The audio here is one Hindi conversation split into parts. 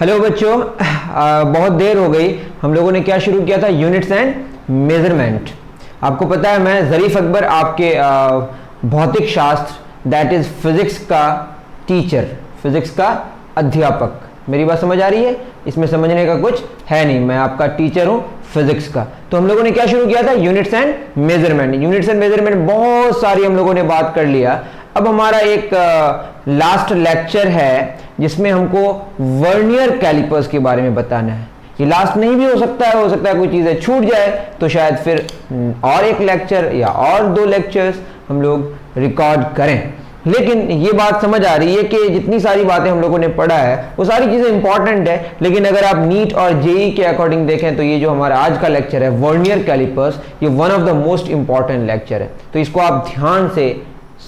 हेलो बच्चों, बहुत देर हो गई। हम लोगों ने क्या शुरू किया था? Units and measurement. आपको पता है मैं ज़रीफ अकबर आपके भौतिक शास्त्र दैट इज फिजिक्स का टीचर, फिजिक्स का अध्यापक। मेरी बात समझ आ रही है? इसमें समझने का कुछ है नहीं, मैं आपका टीचर हूं फिजिक्स का। तो हम लोगों ने क्या शुरू किया था? Units and measurement. Units and measurement बहुत सारी हम लोगों ने बात कर लिया। अब हमारा एक लास्ट लेक्चर है जिसमें हमको वर्नियर कैलिपर्स के बारे में बताना है। ये लास्ट नहीं भी हो सकता है कोई चीज़ें छूट जाए तो शायद फिर और एक लेक्चर या और 2 लेक्चर्स हम लोग रिकॉर्ड करें। लेकिन ये बात समझ आ रही है कि जितनी सारी बातें हम लोगों ने पढ़ा है वो सारी चीज़ें इंपॉर्टेंट है, लेकिन अगर आप नीट और जेई के अकॉर्डिंग देखें तो ये जो हमारा आज का लेक्चर है वर्नियर कैलिपर्स, ये one of the most important lecture है। तो इसको आप ध्यान से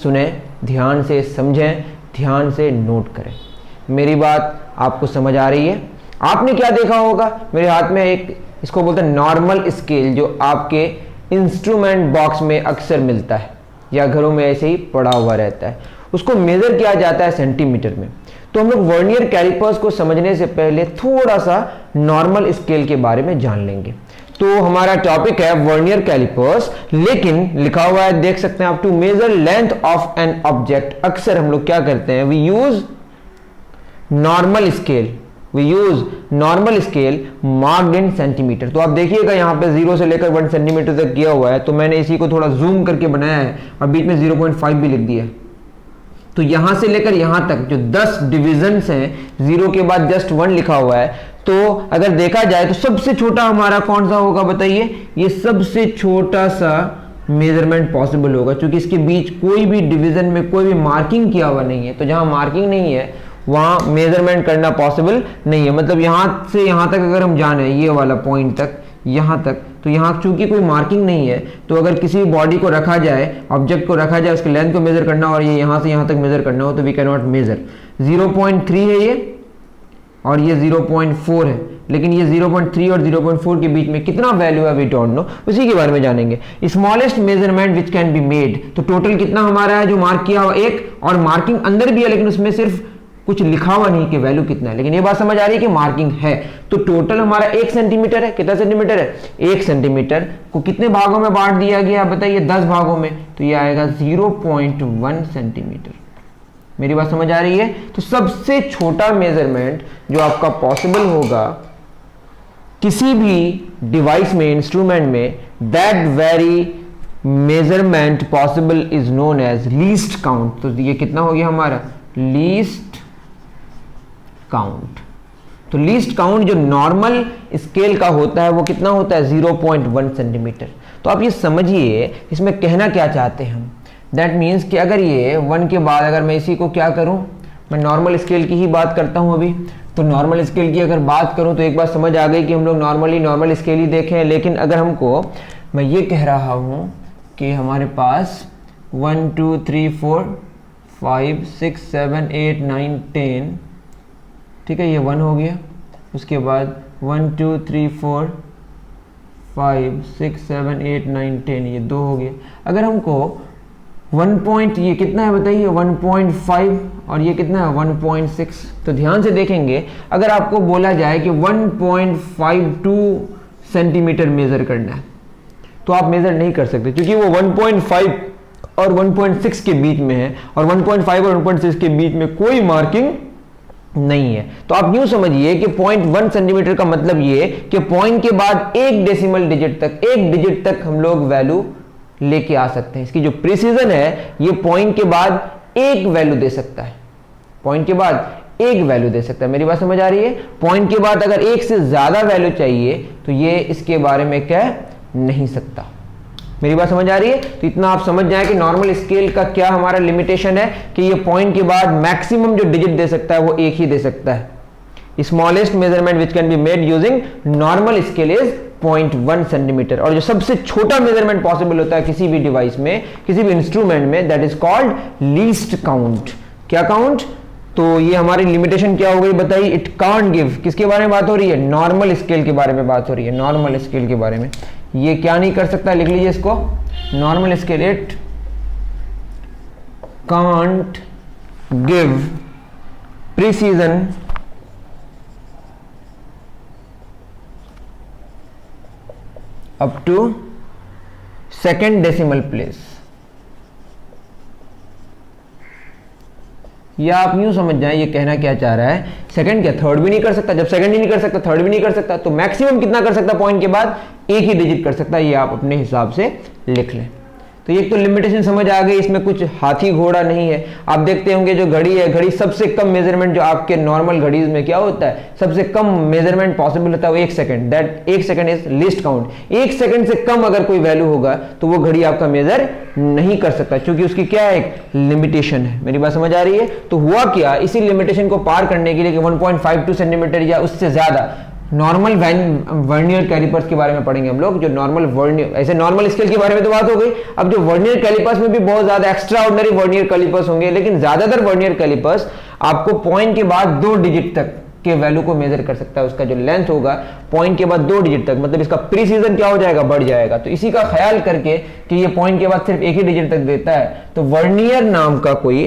सुने, ध्यान से समझें, ध्यान से नोट करें। मेरी बात आपको समझ आ रही है? आपने क्या देखा होगा? मेरे हाथ में एक, इसको बोलते हैं नॉर्मल स्केल, जो आपके इंस्ट्रूमेंट बॉक्स में अक्सर मिलता है या घरों में ऐसे ही पड़ा हुआ रहता है। उसको मेजर किया जाता है सेंटीमीटर में। तो हम लोग वर्नियर कैलिपर्स को समझने से पहले थोड़ा सा नॉर्मल स्केल के बारे में जान लेंगे। तो हमारा टॉपिक है वर्नियर कैलिपर्स, लेकिन लिखा हुआ है, देख सकते हैं आप, to measure length of an object. अक्सर हम लोग क्या करते हैं? We use normal scale, marked in centimetre. तो आप देखिएगा यहाँ पे 0 से लेकर 1 सेंटीमीटर तक किया हुआ है, तो मैंने इसी को थोड़ा जूम करके बनाया है और बीच में 0.5 भी लिख दिया है। तो यहां से लेकर यहां तक जो 10 डिविजन्स हैं, 0 के बाद जस्ट 1 लिखा हुआ है। तो अगर देखा जाए तो सबसे छोटा हमारा कौन सा होगा बताइए? ये सबसे छोटा सा मेजरमेंट पॉसिबल होगा, क्योंकि इसके बीच कोई भी डिवीजन में कोई भी मार्किंग किया हुआ नहीं है। तो जहां मार्किंग नहीं है वहां मेजरमेंट करना पॉसिबल नहीं है। मतलब यहां से यहां तक अगर हम जाने, ये वाला पॉइंट तक, यहां तक, तो यहां चूंकि कोई मार्किंग नहीं है, तो अगर किसी बॉडी को रखा जाए, ऑब्जेक्ट को रखा जाए, उसके लेंथ को मेजर करना और ये यहां से यहां तक मेजर करना हो तो वी कैन नॉट मेजर। 0.3 है ये और ये 0.4 है, लेकिन ये 0.3 और 0.4 के बीच में कितना वैल्यू है वी डोंट नो, उसी के बारे में जानेंगे। Smallest measurement which can be made, तो टोटल कितना हमारा है जो मार्क किया हुआ? 1, और मार्किंग अंदर भी है लेकिन उसमें सिर्फ कुछ लिखा हुआ नहीं कि वैल्यू कितना है, लेकिन ये बात समझ आ रही है कि मार्किंग है। तो टोटल हमारा 1 सेंटीमीटर है। कितना सेंटीमीटर है? 1 सेंटीमीटर को कितने भागों में बांट दिया गया बताइए? 10 भागों में, तो ये आएगा 0.1 सेंटीमीटर। मेरी बात समझ आ रही है? तो सबसे छोटा मेजरमेंट जो आपका पॉसिबल होगा किसी भी डिवाइस में, इंस्ट्रूमेंट में, that very measurement possible is known as least count. तो ये कितना हो गया हमारा? Least count. तो लीस्ट काउंट जो नॉर्मल स्केल का होता है वो कितना होता है? 0.1 सेंटीमीटर। तो आप ये समझिए इसमें कहना क्या चाहते हैं हम। दैट मीन्स कि अगर ये 1 के बाद अगर मैं इसी को क्या करूं, मैं नॉर्मल स्केल की ही बात करता हूं अभी। तो नॉर्मल स्केल की अगर बात करूं तो एक बात समझ आ गई कि हम लोग नॉर्मल स्केल ही देखें। लेकिन अगर हमको, मैं ये कह रहा हूं कि हमारे पास 1 2 3 4 5 6 7 8 9 10, ठीक है, ये 1 हो गया। उसके बाद 1 2 3 4 5 6 7 8 9 10, ये 2 हो गया। अगर हमको 1 पॉइंट, ये कितना है बताइए? 1.5, और ये कितना है? 1.6। तो ध्यान से देखेंगे, अगर आपको बोला जाए कि 1.52 सेंटीमीटर मेजर करना है तो आप मेजर नहीं कर सकते, क्योंकि वो 1.5 और 1.6 के बीच में है, और 1.5 और 1.6 के बीच में कोई मार्किंग नहीं है। तो आप यूं समझिए कि 0.1 सेंटीमीटर का मतलब ये कि पॉइंट के बाद 1 डेसिमल डिजिट तक, 1 डिजिट तक हम लोग वैल्यू लेके आ सकते हैं। इसकी जो प्रिसीजन है, ये पॉइंट के बाद 1 वैल्यू दे सकता है, पॉइंट के बाद 1 वैल्यू दे सकता है। मेरी बात समझ आ रही है? पॉइंट के बाद अगर 1 से ज्यादा वैल्यू चाहिए तो ये इसके बारे में कह नहीं सकता। मेरी बात समझ आ रही है? तो इतना आप समझ जाए कि नॉर्मल स्केल का क्या हमारा लिमिटेशन है कि ये पॉइंट के बाद मैक्सिमम जो डिजिट दे सकता है वो 1 ही दे सकता है। Smallest measurement which can be made using normal scale is 0.1 centimetre. और जो सबसे छोटा मेजरमेंट पॉसिबल होता है किसी भी डिवाइस में, किसी भी इंस्ट्रूमेंट में, that is called least count. क्या काउंट? तो ये हमारी लिमिटेशन क्या हो गई बताइए? It can't give. किसके बारे में बात हो रही है? नॉर्मल स्केल के बारे में बात हो रही है, नॉर्मल स्केल के बारे में। ये क्या नहीं कर सकता? लिख लीजिए इसको, normal scale it can't give precision up to second decimal place, या आप यूं समझ जाएं ये कहना क्या चाह रहा है, सेकंड क्या थर्ड भी नहीं कर सकता, जब सेकंड ही नहीं कर सकता थर्ड भी नहीं कर सकता, तो मैक्सिमम कितना कर सकता पॉइंट के बाद, एक ही डिजिट कर सकता है, ये आप अपने हिसाब से लिख लें। तो ये तो लिमिटेशन समझ आ गई, इसमें कुछ हाथी घोड़ा नहीं है। आप देखते होंगे जो घड़ी है, घड़ी सबसे कम मेजरमेंट जो आपके नॉर्मल घड़ीज में क्या होता है, सबसे कम मेजरमेंट पॉसिबल होता है वो 1 second, that 1 second is least count. 1 second से कम अगर कोई वैल्यू होगा तो वो घड़ी आपका मेजर नहीं कर सकता, क्योंकि उसकी क्या है, एक लिमिटेशन है। मेरी बात समझ आ रही है? तो हुआ क्या, इसी लिमिटेशन को पार करने के लिए कि 1.52 सेंटीमीटर या उससे ज्यादा नॉर्मल वर्नियर कैलिपर्स के बारे में पढ़ेंगे हम लोग, जो नॉर्मल वर्नियर, ऐसे नॉर्मल स्केल के बारे में तो बात हो गई। अब जो वर्नियर कैलिपर्स में भी बहुत ज्यादा एक्स्ट्रा ऑर्डिनरी वर्नियर कैलिपर्स होंगे, लेकिन ज्यादातर वर्नियर कैलिपर्स आपको पॉइंट के बाद 2 डिजिट तक के वैल्यू को मेजर कर सकता है। उसका जो लेंथ होगा पॉइंट के बाद 2 डिजिट तक, मतलब इसका प्रीसीजन क्या हो जाएगा, बढ़ जाएगा। तो इसी का ख्याल करके कि ये पॉइंट के बाद सिर्फ एक ही डिजिट तक देता है, तो वर्नियर नाम का कोई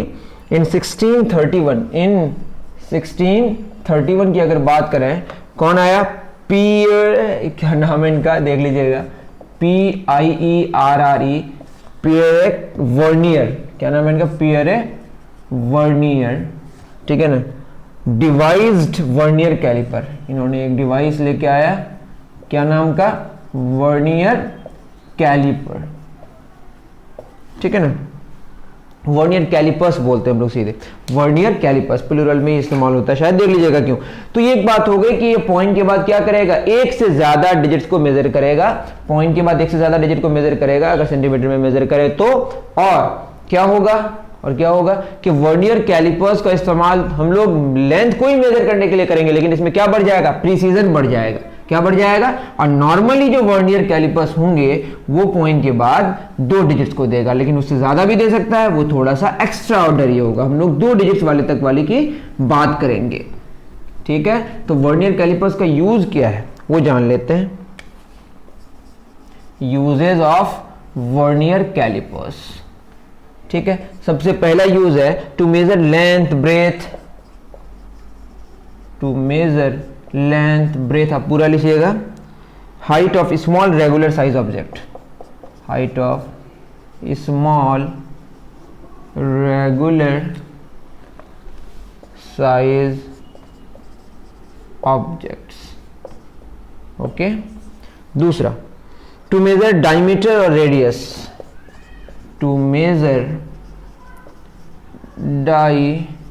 इन 1631 की अगर बात करें, कौन आया, क्या नाम है इनका, देख लीजिएगा, PIERRE, पियरे वर्नियर, क्या नाम है इनका, पियरे वर्नियर, ठीक है ना, डिवाइस्ड वर्नियर कैलिपर। इन्होंने एक डिवाइस लेके आया, क्या नाम का, वर्नियर कैलिपर, ठीक है ना, वर्नियर कैलिपर्स बोलते हैं हम लोग सीधे, वर्नियर कैलिपर्स प्लूरल में इस्तेमाल होता है, शायद देख लीजिएगा क्यों। तो ये एक बात हो गई कि ये पॉइंट के बाद क्या करेगा, एक से ज्यादा डिजिट्स को मेजर करेगा, पॉइंट के बाद एक से ज्यादा डिजिट को मेजर करेगा अगर सेंटीमीटर में मेजर करे तो। और क्या होगा कि वर्नियर कैलिपर्स का इस्तेमाल हम लोग लेंथ को ही मेजर करने के लिए करेंगे, लेकिन इसमें क्या बढ़ जाएगा, प्रीसीजन बढ़ जाएगा, क्या बढ़ जाएगा। और नॉर्मली जो वर्नियर कैलिपर्स होंगे वो पॉइंट के बाद 2 डिजिट्स को देगा, लेकिन उससे ज्यादा भी दे सकता है, वो थोड़ा सा एक्स्ट्रा ऑर्डनरी होगा। हम लोग 2 डिजिट्स वाले तक वाली की बात करेंगे, ठीक है। तो वर्नियर कैलिपर्स का यूज क्या है वो जान लेते हैं। यूजेस ऑफ वर्नियर कैलिपर्स, ठीक है। सबसे पहला यूज है to measure length breadth, to measure length breadth, आप पूरा लिखिएगा, height of small regular size object, height of small regular size objects, okay. दूसरा, टू मेजर डायमीटर और रेडियस, टू मेजर डायमीटर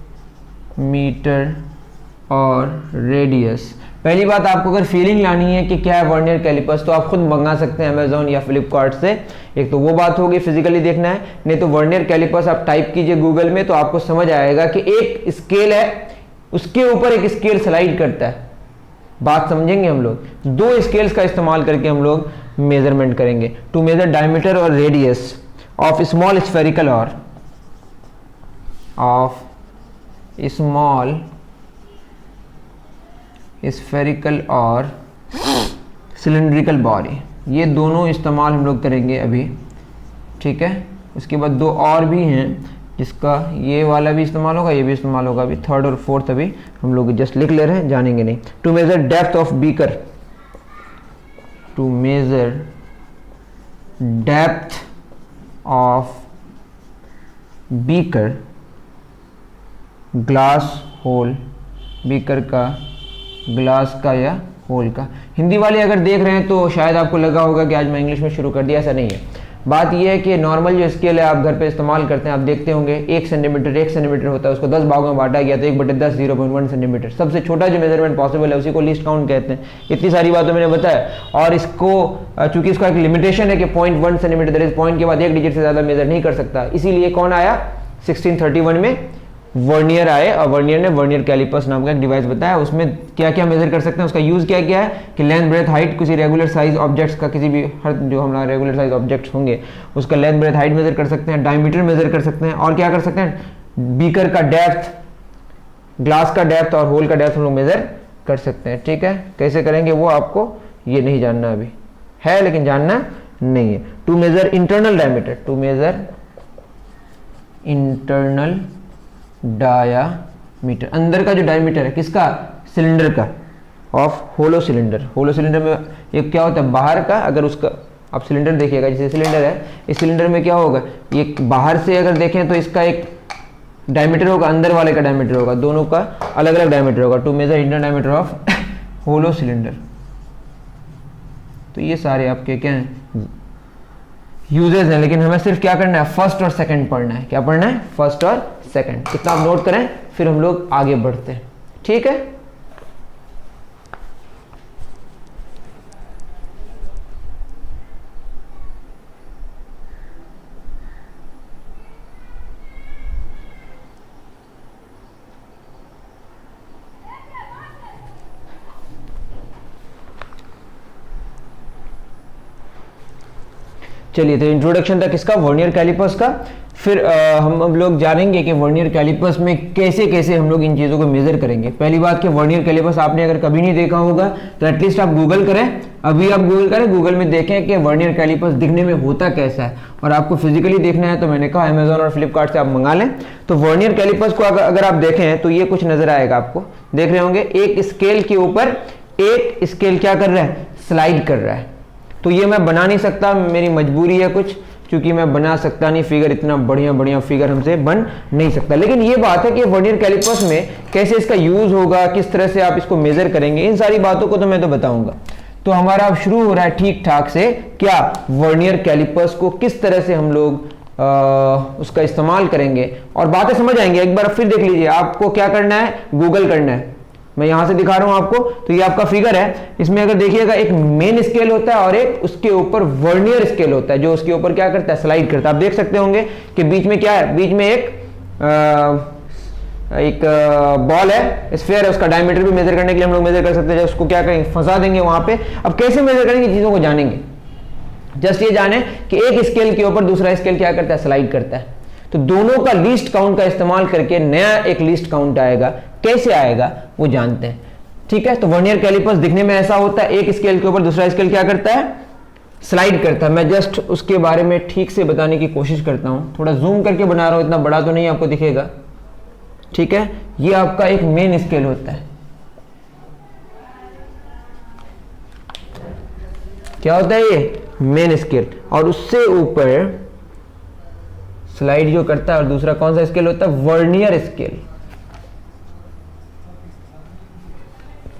और रेडियस। पहली बात, आपको अगर फीलिंग लानी है कि क्या है वर्नियर कैलिपर्स, तो आप खुद मंगा सकते हैं अमेजोन या फ्लिपकार्ट से। एक तो वो बात होगी, फिजिकली देखना है, नहीं तो वर्नियर कैलिपर्स आप टाइप कीजिए गूगल में तो आपको समझ आएगा कि एक स्केल है, उसके ऊपर एक स्केल स्लाइड करता है। बात समझेंगे हम लोग, 2 स्केल्स का इस्तेमाल करके हम लोग मेजरमेंट करेंगे। टू मेजर डायमीटर और रेडियस ऑफ स्मॉल स्फेरिकल और ऑफ स्मॉल स्फेरिकल और सिलेंड्रिकल बॉडी, ये दोनों इस्तेमाल हम लोग करेंगे अभी, ठीक है। उसके बाद 2 और भी हैं जिसका ये वाला भी इस्तेमाल होगा, ये भी इस्तेमाल होगा। अभी 3rd और 4th अभी हम लोग जस्ट लिख ले रहे हैं, जानेंगे नहीं। To measure depth of beaker, to measure depth of beaker, glass hole, beaker का, ग्लास का या होल का। हिंदी वाले अगर देख रहे हैं तो शायद आपको लगा होगा कि आज मैं इंग्लिश में शुरू कर दिया, ऐसा नहीं है। बात यह है कि नॉर्मल जो स्केल है आप घर पे इस्तेमाल करते हैं, आप देखते होंगे 1 सेंटीमीटर होता है, उसको 10 भागों में बांटा गया तो 1/10 0.1 सेंटीमीटर, सबसे छोटा जो मेजरमेंट पॉसिबल है उसी को लीस्ट काउंट कहते हैं। इतनी सारी बातें मैंने बताया, और इसको चूंकि इसका एक लिमिटेशन है कि 0.1 सेंटीमीटर, दैट इज पॉइंट के बाद 1 डिजिट से ज्यादा मेजर नहीं कर सकता, इसीलिए कौन आया 1631 में वर्नियर आए, और वर्नियर ने वर्नियर कैलिपर्स नाम का एक डिवाइस बताया। उसमें क्या क्या मेजर कर सकते हैं, उसका यूज क्या क्या है कि लेंथ ब्रेथ हाइट किसी रेगुलर साइज ऑब्जेक्ट्स का, किसी भी हर जो हमारा रेगुलर साइज ऑब्जेक्ट्स होंगे उसका लेंथ ब्रेथ हाइट मेजर कर सकते हैं, डायमीटर मेजर कर सकते हैं, और क्या कर सकते हैं, बीकर का डेप्थ, ग्लास का डेप्थ और होल का डेप्थ हम लोग मेजर कर सकते हैं, ठीक है। कैसे करेंगे वो आपको ये नहीं जानना अभी है, लेकिन जानना नहीं है। To measure internal diameter, to measure internal diameter, अंदर का जो डायमीटर है किसका, सिलेंडर का, of hollow cylinder. Hollow cylinder में ये क्या होता है बाहर का, अगर उसका आप सिलेंडर देखिएगा, जैसे सिलेंडर है, इस सिलेंडर में क्या होगा, ये बाहर से अगर देखें तो इसका एक डायमीटर होगा, अंदर वाले का डायमीटर होगा, दोनों का अलग अलग डायमीटर होगा, to measure inter diameter of hollow cylinder. तो ये सारे आपके क्या हैं, यूजेस हैं, लेकिन हमें सिर्फ क्या करना है, फर्स्ट और सेकंड पढ़ना है। क्या पढ़ना है, फर्स्ट और सेकंड। इतना आप नोट करें, फिर हम लोग आगे बढ़ते हैं, ठीक है। चलिए, तो इंट्रोडक्शन था किसका, वर्नियर कैलिपर्स का। फिर हम लोग जानेंगे कि वर्नियर कैलिपर्स में कैसे कैसे हम लोग इन चीज़ों को मेजर करेंगे। पहली बात कि वर्नियर कैलिपर्स आपने अगर कभी नहीं देखा होगा तो एटलीस्ट आप गूगल करें, अभी आप गूगल करें, गूगल में देखें कि वर्नियर कैलिपर्स दिखने में होता कैसा है। और आपको फिजिकली देखना है तो मैंने कहा अमेजोन और फ्लिपकार्ट से आप मंगा लें। तो वर्नियर कैलिपर्स को अगर आप देखें तो ये कुछ नजर आएगा आपको, देख रहे होंगे, एक स्केल के ऊपर एक स्केल क्या कर रहा है, स्लाइड कर रहा है। तो ये मैं बना नहीं सकता, मेरी मजबूरी है कुछ, क्योंकि मैं बना सकता नहीं फिगर, इतना बढ़िया बढ़िया फिगर हमसे बन नहीं सकता। लेकिन ये बात है कि वर्नियर कैलिपर्स में कैसे इसका यूज होगा, किस तरह से आप इसको मेजर करेंगे, इन सारी बातों को तो मैं तो बताऊंगा। तो हमारा अब शुरू हो रहा है ठीक ठाक से, क्या वर्नियर कैलिपर्स को किस तरह से हम लोग उसका इस्तेमाल करेंगे और बातें समझ आएंगे। एक बार फिर देख लीजिए, आपको क्या करना है, गूगल करना है। मैं यहां से दिखा रहा हूं आपको, तो ये आपका फिगर है, इसमें अगर देखिएगा एक मेन स्केल होता है और एक उसके ऊपर वर्नियर स्केल होता है, जो उसके ऊपर क्या करता है, स्लाइड करता है। आप देख सकते होंगे कि बीच में क्या है, बीच में एक बॉल है, स्फीयर है, उसका डायमीटर भी मेजर करने के लिए हम लोग मेजर कर सकते हैं। उसको क्या करेंगे, फंसा देंगे वहां पे। अब कैसे मेजर करेंगे, चीजों को जानेंगे। जस्ट ये जाने कि एक स्केल के ऊपर दूसरा स्केल क्या करता है, स्लाइड करता है। तो दोनों का लीस्ट काउंट का इस्तेमाल करके नया एक लीस्ट काउंट आएगा। कैसे आएगा वो जानते हैं, ठीक है। तो वर्नियर कैलिपर्स दिखने में ऐसा होता है, एक स्केल के ऊपर दूसरा स्केल क्या करता है, स्लाइड करता है। मैं जस्ट उसके बारे में ठीक से बताने की कोशिश करता हूं, थोड़ा जूम करके बना रहा हूं, इतना बड़ा तो नहीं आपको दिखेगा, ठीक है। ये आपका एक मेन स्केल होता है। क्या होता है ये, मेन स्केल, और उससे ऊपर स्लाइड जो करता है। और दूसरा कौन सा स्केल होता है, वर्नियर स्केल।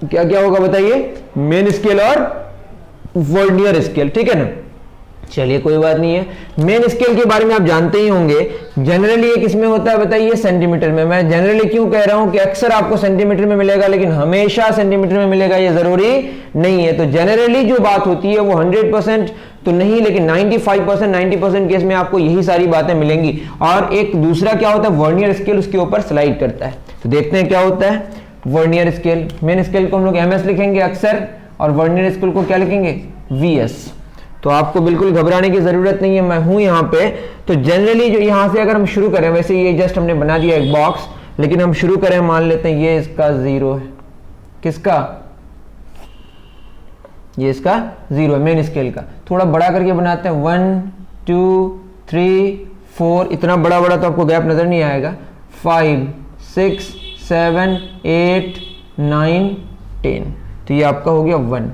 क्या क्या होगा बताइए, मेन स्केल और वर्नियर स्केल, ठीक है ना। चलिए कोई बात नहीं है, मेन स्केल के बारे में आप जानते ही होंगे। जनरली ये किसमें होता है बताइए, सेंटीमीटर में। मैं जनरली क्यों कह रहा हूं कि अक्सर आपको सेंटीमीटर में मिलेगा, लेकिन हमेशा सेंटीमीटर में मिलेगा ये जरूरी नहीं है। तो जनरली जो बात होती है वो 100% तो नहीं, लेकिन 95%, 90% केस में आपको यही सारी बातें मिलेंगी। और एक दूसरा क्या होता है, वर्नियर स्केल, उसके ऊपर स्लाइड करता है। तो देखते हैं क्या होता है वर्नियर स्केल। मेन स्केल को हम लोग MS लिखेंगे अक्सर, और वर्नियर स्केल को क्या लिखेंगे, VS। तो आपको बिल्कुल घबराने की जरूरत नहीं है, मैं हूं यहां पे। तो जनरली जो यहां से अगर हम शुरू करें, वैसे ये जस्ट हमने बना दिया एक बॉक्स, लेकिन हम शुरू करें, मान लेते हैं ये इसका 0 है। किसका, ये इसका 0 है, मेन स्केल का। थोड़ा बड़ा करके बनाते हैं, 1 2 3 4, इतना बड़ा बड़ा तो आपको गैप नजर नहीं आएगा, 5 6 7 8 9 10। तो ये आपका हो गया 1,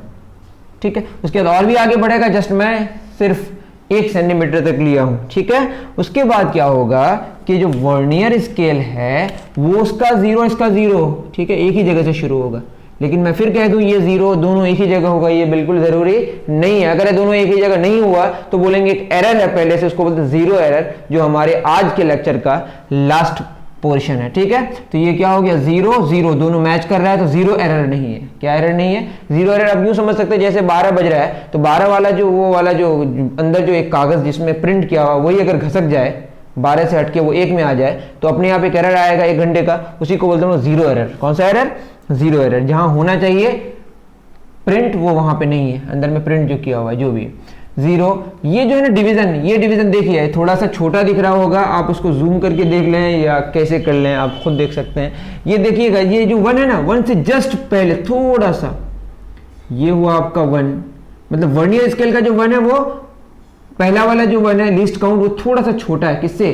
ठीक है। उसके बाद और भी आगे बढ़ेगा, जस्ट मैं सिर्फ 1 सेंटीमीटर तक लिया हूं, ठीक है। उसके बाद क्या होगा कि जो वर्नियर स्केल है वो उसका 0, इसका 0, ठीक है, एक ही जगह से शुरू होगा। लेकिन मैं फिर कह दूं ये 0 दोनों एक ही जगह होगा, ये बिल्कुल जरूरी नहीं है। अगर ये दोनों एक ही जगह नहीं हुआ तो बोलेंगे एक एरर है पहले से, उसको बोलते हैं 0 एरर, जो हमारे आज के लेक्चर का लास्ट पोर्शन है, ठीक है। तो ये क्या हो गया, 0 0 दोनों मैच कर रहा है, तो 0 एरर नहीं है। क्या एरर नहीं है, 0 एरर। अब यूं समझ सकते हैं जैसे 12 बज रहा है, तो 12 वाला जो वो वाला जो अंदर जो एक कागज जिसमें प्रिंट किया हुआ, वही अगर घसक जाए 12 से हटके वो 1 में आ जाए, तो अपने आप एक एरर आएगा 1 घंटे का, उसी को बोलते हैं 0 एरर। कौन सा एरर, 0 एरर। जहां होना चाहिए प्रिंट वो वहां पे नहीं है, अंदर में प्रिंट जो किया हुआ है जो भी 0। ये जो है ना डिवीजन, ये डिवीजन देखिए थोड़ा सा छोटा दिख रहा होगा, आप उसको जूम करके देख लें या कैसे कर लें, आप खुद देख सकते हैं। ये देखिएगा, ये जो 1 है ना, 1 से जस्ट पहले थोड़ा सा, ये हुआ आपका 1, मतलब वर्नियर स्केल का जो 1 है वो पहला वाला जो 1 है लीस्ट काउंट, वो थोड़ा सा छोटा है। किससे,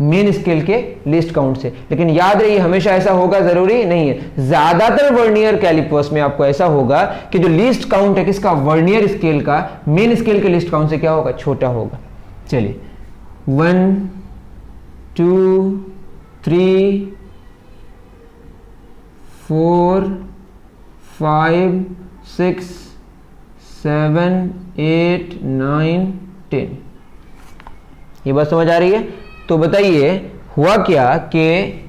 मेन स्केल के लीस्ट काउंट से। लेकिन याद रहिए हमेशा ऐसा होगा जरूरी नहीं है। ज्यादातर वर्नियर कैलिपर्स में आपको ऐसा होगा कि जो लीस्ट काउंट है किसका, वर्नियर स्केल का, मेन स्केल के लीस्ट काउंट से क्या होगा, छोटा होगा। चलिए 1 2 3 4 5 6 7 8 9 10। ये बात समझ आ रही है? तो बताइए हुआ क्या कि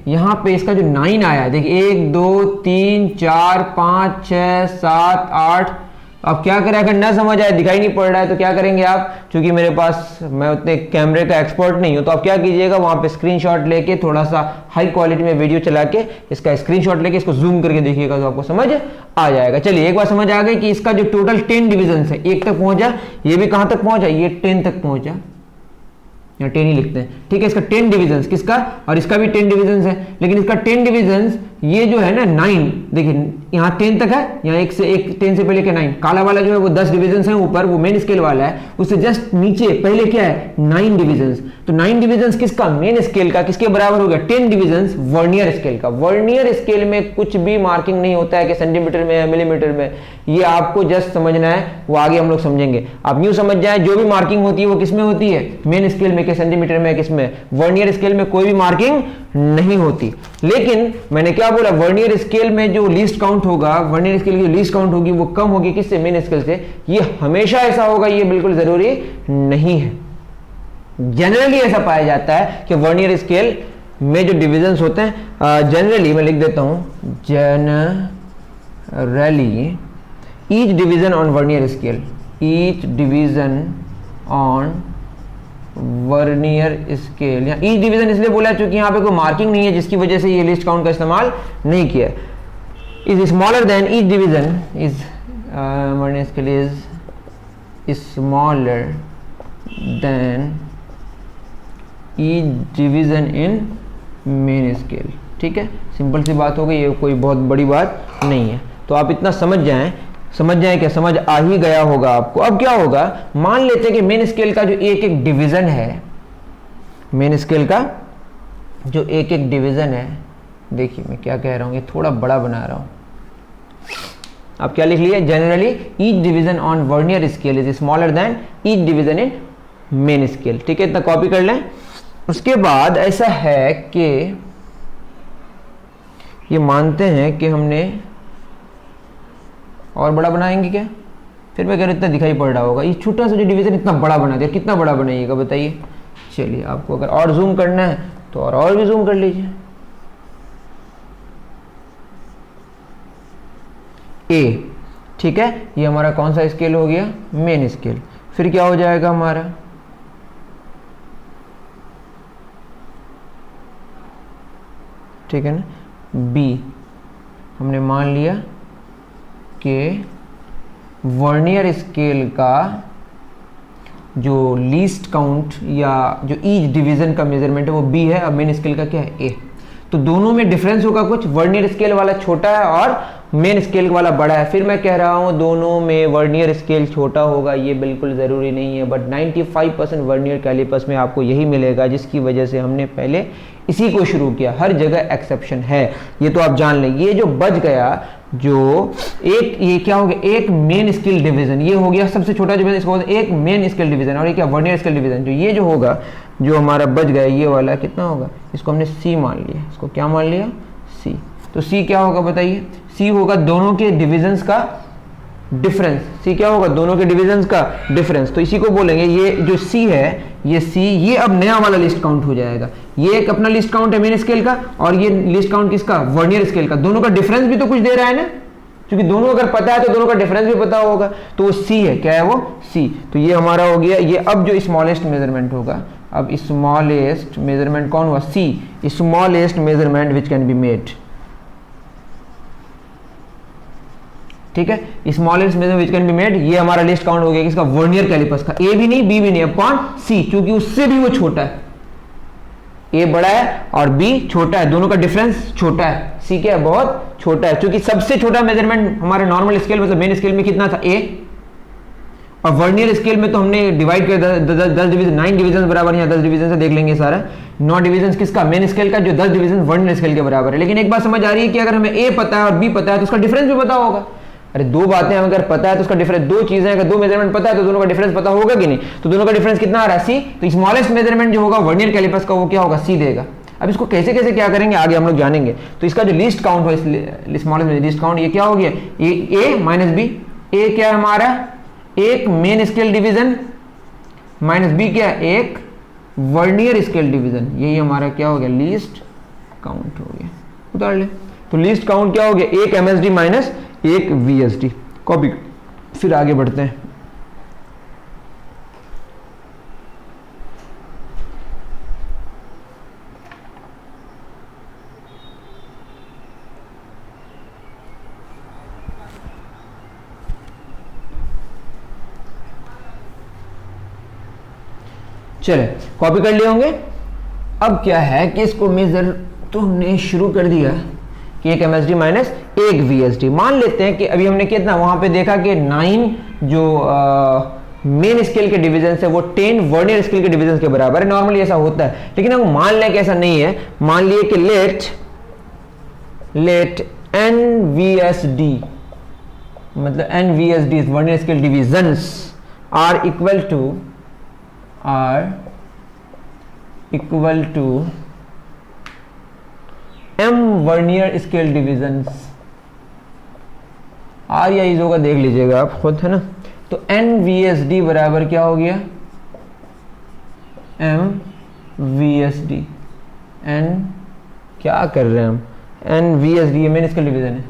यहां पे इसका जो 9 आया, देखिए 1 2 3 4 5 6 7 8। अब क्या करें, अगर ना समझ आए, दिखाई नहीं पड़ रहा है तो क्या करेंगे आप, क्योंकि मेरे पास मैं उतने कैमरे का एक्सपर्ट नहीं हूं, तो आप क्या कीजिएगा, वहां पे स्क्रीनशॉट लेके थोड़ा सा हाई क्वालिटी में वीडियो चला के इसका स्क्रीनशॉट लेके इसको जूम करके देखिएगा तो आपको समझ आ जाएगा। चलिए एक बार समझ आ गई कि इसका जो टोटल 10 डिविजन है, 1 तक पहुंचा, ये भी कहां तक पहुंचा, ये 10 तक पहुंचा, यहाँ 10 ही लिखते हैं, ठीक है। इसका 10 डिविजन्स, किसका, और इसका भी 10 डिविजन्स है, लेकिन इसका 10 डिविजन्स ये जो है ना 9, देखिए यहाँ 10 तक है, यहाँ 1 से 10 से पहले के 9, काला वाला जो है वो 10 डिविजन्स है ऊपर, वो मेन स्केल वाला है, उससे जस्ट नीचे पहले क्या है 9 डिविजन्स। तो 9 डिविजन्स किसका, मेन स्केल का, किसके बराबर हो गया, 10 डिविजन्स वर्नियर स्केल का। वर्नियर स्केल में कुछ भी मार्किंग नहीं होता है कि सेंटीमीटर में है, मिलीमीटर में, ये आपको जस्ट समझना है, वो आगे हम लोग समझेंगे। आप यूं समझ जाए जो भी मार्किंग होती है वो किसमें होती है, मेन स्केल में, के सेंटीमीटर में, किसमें, वर्नियर स्केल में कोई भी मार्किंग नहीं होती। लेकिन मैंने क्या बोला, वर्नियर स्केल में जो लीस्ट काउंट होगा, वर्नियर स्केल की जो लीस्ट काउंट होगी वो कम होगी किससे, मेन स्केल से। ये हमेशा ऐसा होगा, ये बिल्कुल जरूरी नहीं है। जनरली ऐसा पाया जाता है कि वर्नियर स्केल में जो डिविजन्स होते हैं, जनरली मैं लिख देता हूं, generally each division on vernier scale, each division on vernier scale, यहाँ ईच डिवीजन इसलिए बोला है क्योंकि यहाँ पे कोई मार्किंग नहीं है, जिसकी वजह से ये लिस्ट काउंट का इस्तेमाल नहीं किया। Is smaller than each division, is vernier scale is smaller than each division in main scale, ठीक है। सिंपल सी बात हो गई, ये कोई बहुत बड़ी बात नहीं है। तो आप इतना समझ जाएं क्या, समझ आ ही गया होगा आपको। अब क्या होगा, मान लेते हैं कि मेन स्केल का जो एक एक डिवीजन है, मेन स्केल का जो एक एक डिवीजन है, देखिए मैं क्या कह रहा हूं, ये थोड़ा बड़ा बना रहा हूं। आप क्या लिख लिए, generally each division on vernier scale is smaller than each division in main scale, ठीक है। इतना कॉपी कर लें। उसके बाद ऐसा है कि ये मानते हैं कि हमने और बड़ा बनाएंगे क्या, फिर मैं कह रहा इतना दिखाई पड़ रहा होगा, ये छोटा सा जो डिवीजन इतना बड़ा बना दिया, कितना बड़ा बनाइएगा बताइए। चलिए आपको अगर और जूम करना है तो और भी जूम कर लीजिए। ए, ठीक है, ये हमारा कौन सा स्केल हो गया, मेन स्केल। फिर क्या हो जाएगा हमारा, ठीक है ना, बी हमने मान लिया कि वर्नियर स्केल का जो लीस्ट काउंट या जो ईच डिवीजन का मेजरमेंट है वो बी है, अब मेन स्केल का क्या है, ए। तो दोनों में डिफरेंस होगा कुछ, वर्नियर स्केल वाला छोटा है और मेन स्केल वाला बड़ा है। फिर मैं कह रहा हूं दोनों में वर्नियर स्केल छोटा होगा, ये बिल्कुल ज़रूरी नहीं है, बट 95% वर्नियर कैलिपर्स में आपको यही मिलेगा, जिसकी वजह से हमने पहले इसी को शुरू किया। हर जगह एक्सेप्शन है, ये तो आप जान लें। ये जो बच गया, जो एक, ये क्या हो गया, एक मेन स्केल डिवीजन, ये हो गया सबसे छोटा डिवीजन, इसको एक मेन स्केल डिवीजन, और ये क्या, वर्नियर स्केल डिवीजन। जो ये जो होगा, जो हमारा बच गया, ये वाला कितना होगा, इसको हमने सी मान लिया, इसको क्या मान लिया, सी। तो सी क्या होगा बताइए, सी होगा दोनों के डिविजन्स का डिफरेंस। सी क्या होगा, दोनों के डिविजन्स का डिफरेंस। तो इसी को बोलेंगे, ये जो सी है, ये सी, ये अब नया वाला लिस्ट काउंट हो जाएगा। ये एक अपना लिस्ट काउंट है मेन स्केल का, और ये लिस्ट काउंट किसका, वर्नियर स्केल का। दोनों का डिफरेंस भी तो कुछ दे रहा है ना, क्योंकि दोनों अगर पता है तो दोनों का डिफरेंस भी पता होगा, तो वो सी है, क्या है वो, सी। तो ये हमारा हो गया। ये अब जो स्मॉलेस्ट मेजरमेंट होगा, अब स्मॉलेस्ट मेजरमेंट कौन हुआ, see, smallest measurement which can be made, ठीक है, smallest measurement which can be made. ये हमारा लिस्ट काउंट हो गया किसका, वर्नियर कैलिपर्स का। ए भी नहीं, बी भी नहीं, अपॉन सी, क्योंकि उससे भी वो छोटा है। ए बड़ा है और बी छोटा है, दोनों का डिफरेंस छोटा है। सी क्या है, बहुत छोटा है, क्योंकि सबसे छोटा मेजरमेंट हमारे नॉर्मल स्केल मतलब मेन स्केल में कितना था, ए, और वर्नियर स्केल में तो हमने डिवाइड कर 10 डिवीजन, 9 डिवीजन बराबर, यहाँ 10 डिवीजन से देख लेंगे सारा, 9 डिवीजन किसका, मेन स्केल का, जो 10 डिवीजन वर्नियर स्केल के बराबर है। लेकिन एक बात समझ आ रही है कि अगर हमें ए पता है और बी पता है तो उसका डिफरेंस भी पता होगा। अरे दो बातें हमें अगर पता है तो उसका डिफरेंस, दो चीजें अगर दो मेजरमेंट पता है तो दोनों का डिफरेंस पता होगा कि नहीं। तो दोनों का डिफरेंस कितना आ रहा है, सी। तो स्मॉलेस्ट मेजरमेंट जो होगा वर्नियर कैलिपर्स का वो क्या होगा, सी देगा। अब इसको कैसे कैसे क्या करेंगे आगे हम लोग जानेंगे। तो इसका जो लीस्ट काउंट हो, स्मॉलेस्ट लीस्ट काउंट, ये क्या हो गया, ए माइनस बी। ए क्या है हमारा, एक main scale division, minus B क्या है, एक वर्नियर स्केल डिवीजन। यही हमारा क्या हो गया, लीस्ट काउंट हो गया। उतार ले। तो लीस्ट काउंट क्या हो गया, एक एमएसडी माइनस एक वीएसडी। कॉपी, फिर आगे बढ़ते हैं। चले, कॉपी कर लिए होंगे। अब क्या है कि इसको मेजर तो हमने शुरू कर दिया कि एक एमएसडी माइनस एक वीएसडी। मान लेते हैं कि अभी हमने कितना वहां पे देखा कि 9 जो मेन स्केल के डिवीजन है वो 10 वर्नियर स्केल के डिवीजन के बराबर है। नॉर्मली ऐसा होता है, लेकिन हम मान लें कि ऐसा नहीं है। मान लिए कि लेट NVSD, मतलब NVSD vernier scale divisions are equal to M vernier scale divisions. Are या इज होगा, देख लीजिएगा आप खुद, है ना। तो NVSD बराबर क्या हो गया, MVSD। N क्या कर रहे हैं हम, NVSD ये मेन स्केल डिवीजन है।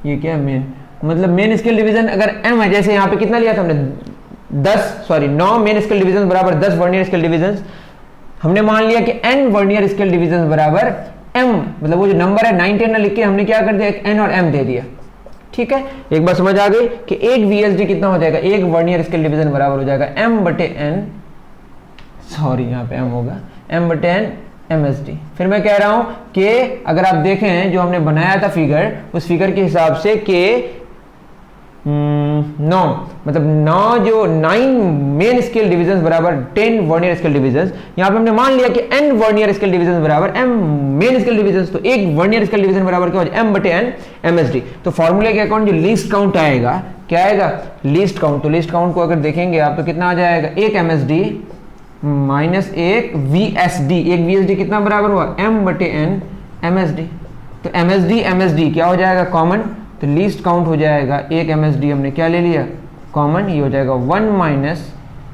ये क्या है, मेन, मतलब मेन स्केल डिवीजन अगर M है, जैसे यहाँ पे कितना लिया था हमने 9 मेन स्केल डिवीजन बराबर 10 वर्नियर स्केल डिवीजन। हमने मान लिया कि N वर्नियर स्केल डिवीजन बराबर M, मतलब वो जो नंबर है 9 10 लिख के हमने क्या कर दिया, एक N और M दे दिया। ठीक है, एक बात समझ आ गई कि एक VSD कितना हो जाएगा, एक वर्नियर स्केल डिवीजन बराबर हो जाएगा M बटे N, सॉरी यहाँ पे M होगा, M बटे N MSD। फिर मैं कह रहा हूं कि अगर आप देखें जो हमने बनाया था फिगर, उस फिगर के हिसाब से कि 9 मतलब 9 जो 9 मेन स्केल डिवीजन बराबर 10 वर्नियर स्केल डिवीजन। यहां पे हमने मान लिया कि N वर्नियर स्केल डिवीजन बराबर M मेन स्केल डिवीजन। तो एक वर्नियर स्केल डिवीजन बराबर क्या हो जाए, M बटे N MSD। तो फॉर्मूले के अकॉर्डिंग जो लीस्ट काउंट आएगा, क्या आएगा, लीस्ट काउंट। तो लीस्ट काउंट को अगर देखेंगे आप तो कितना आ जाएगा, एक MSD माइनस एक VSD। एक VSD कितना बराबर हुआ, M बटे N MSD। तो MSD क्या हो जाएगा, कॉमन। तो लीस्ट काउंट हो जाएगा एक MSD हमने क्या ले लिया, कॉमन। ये हो जाएगा 1 माइनस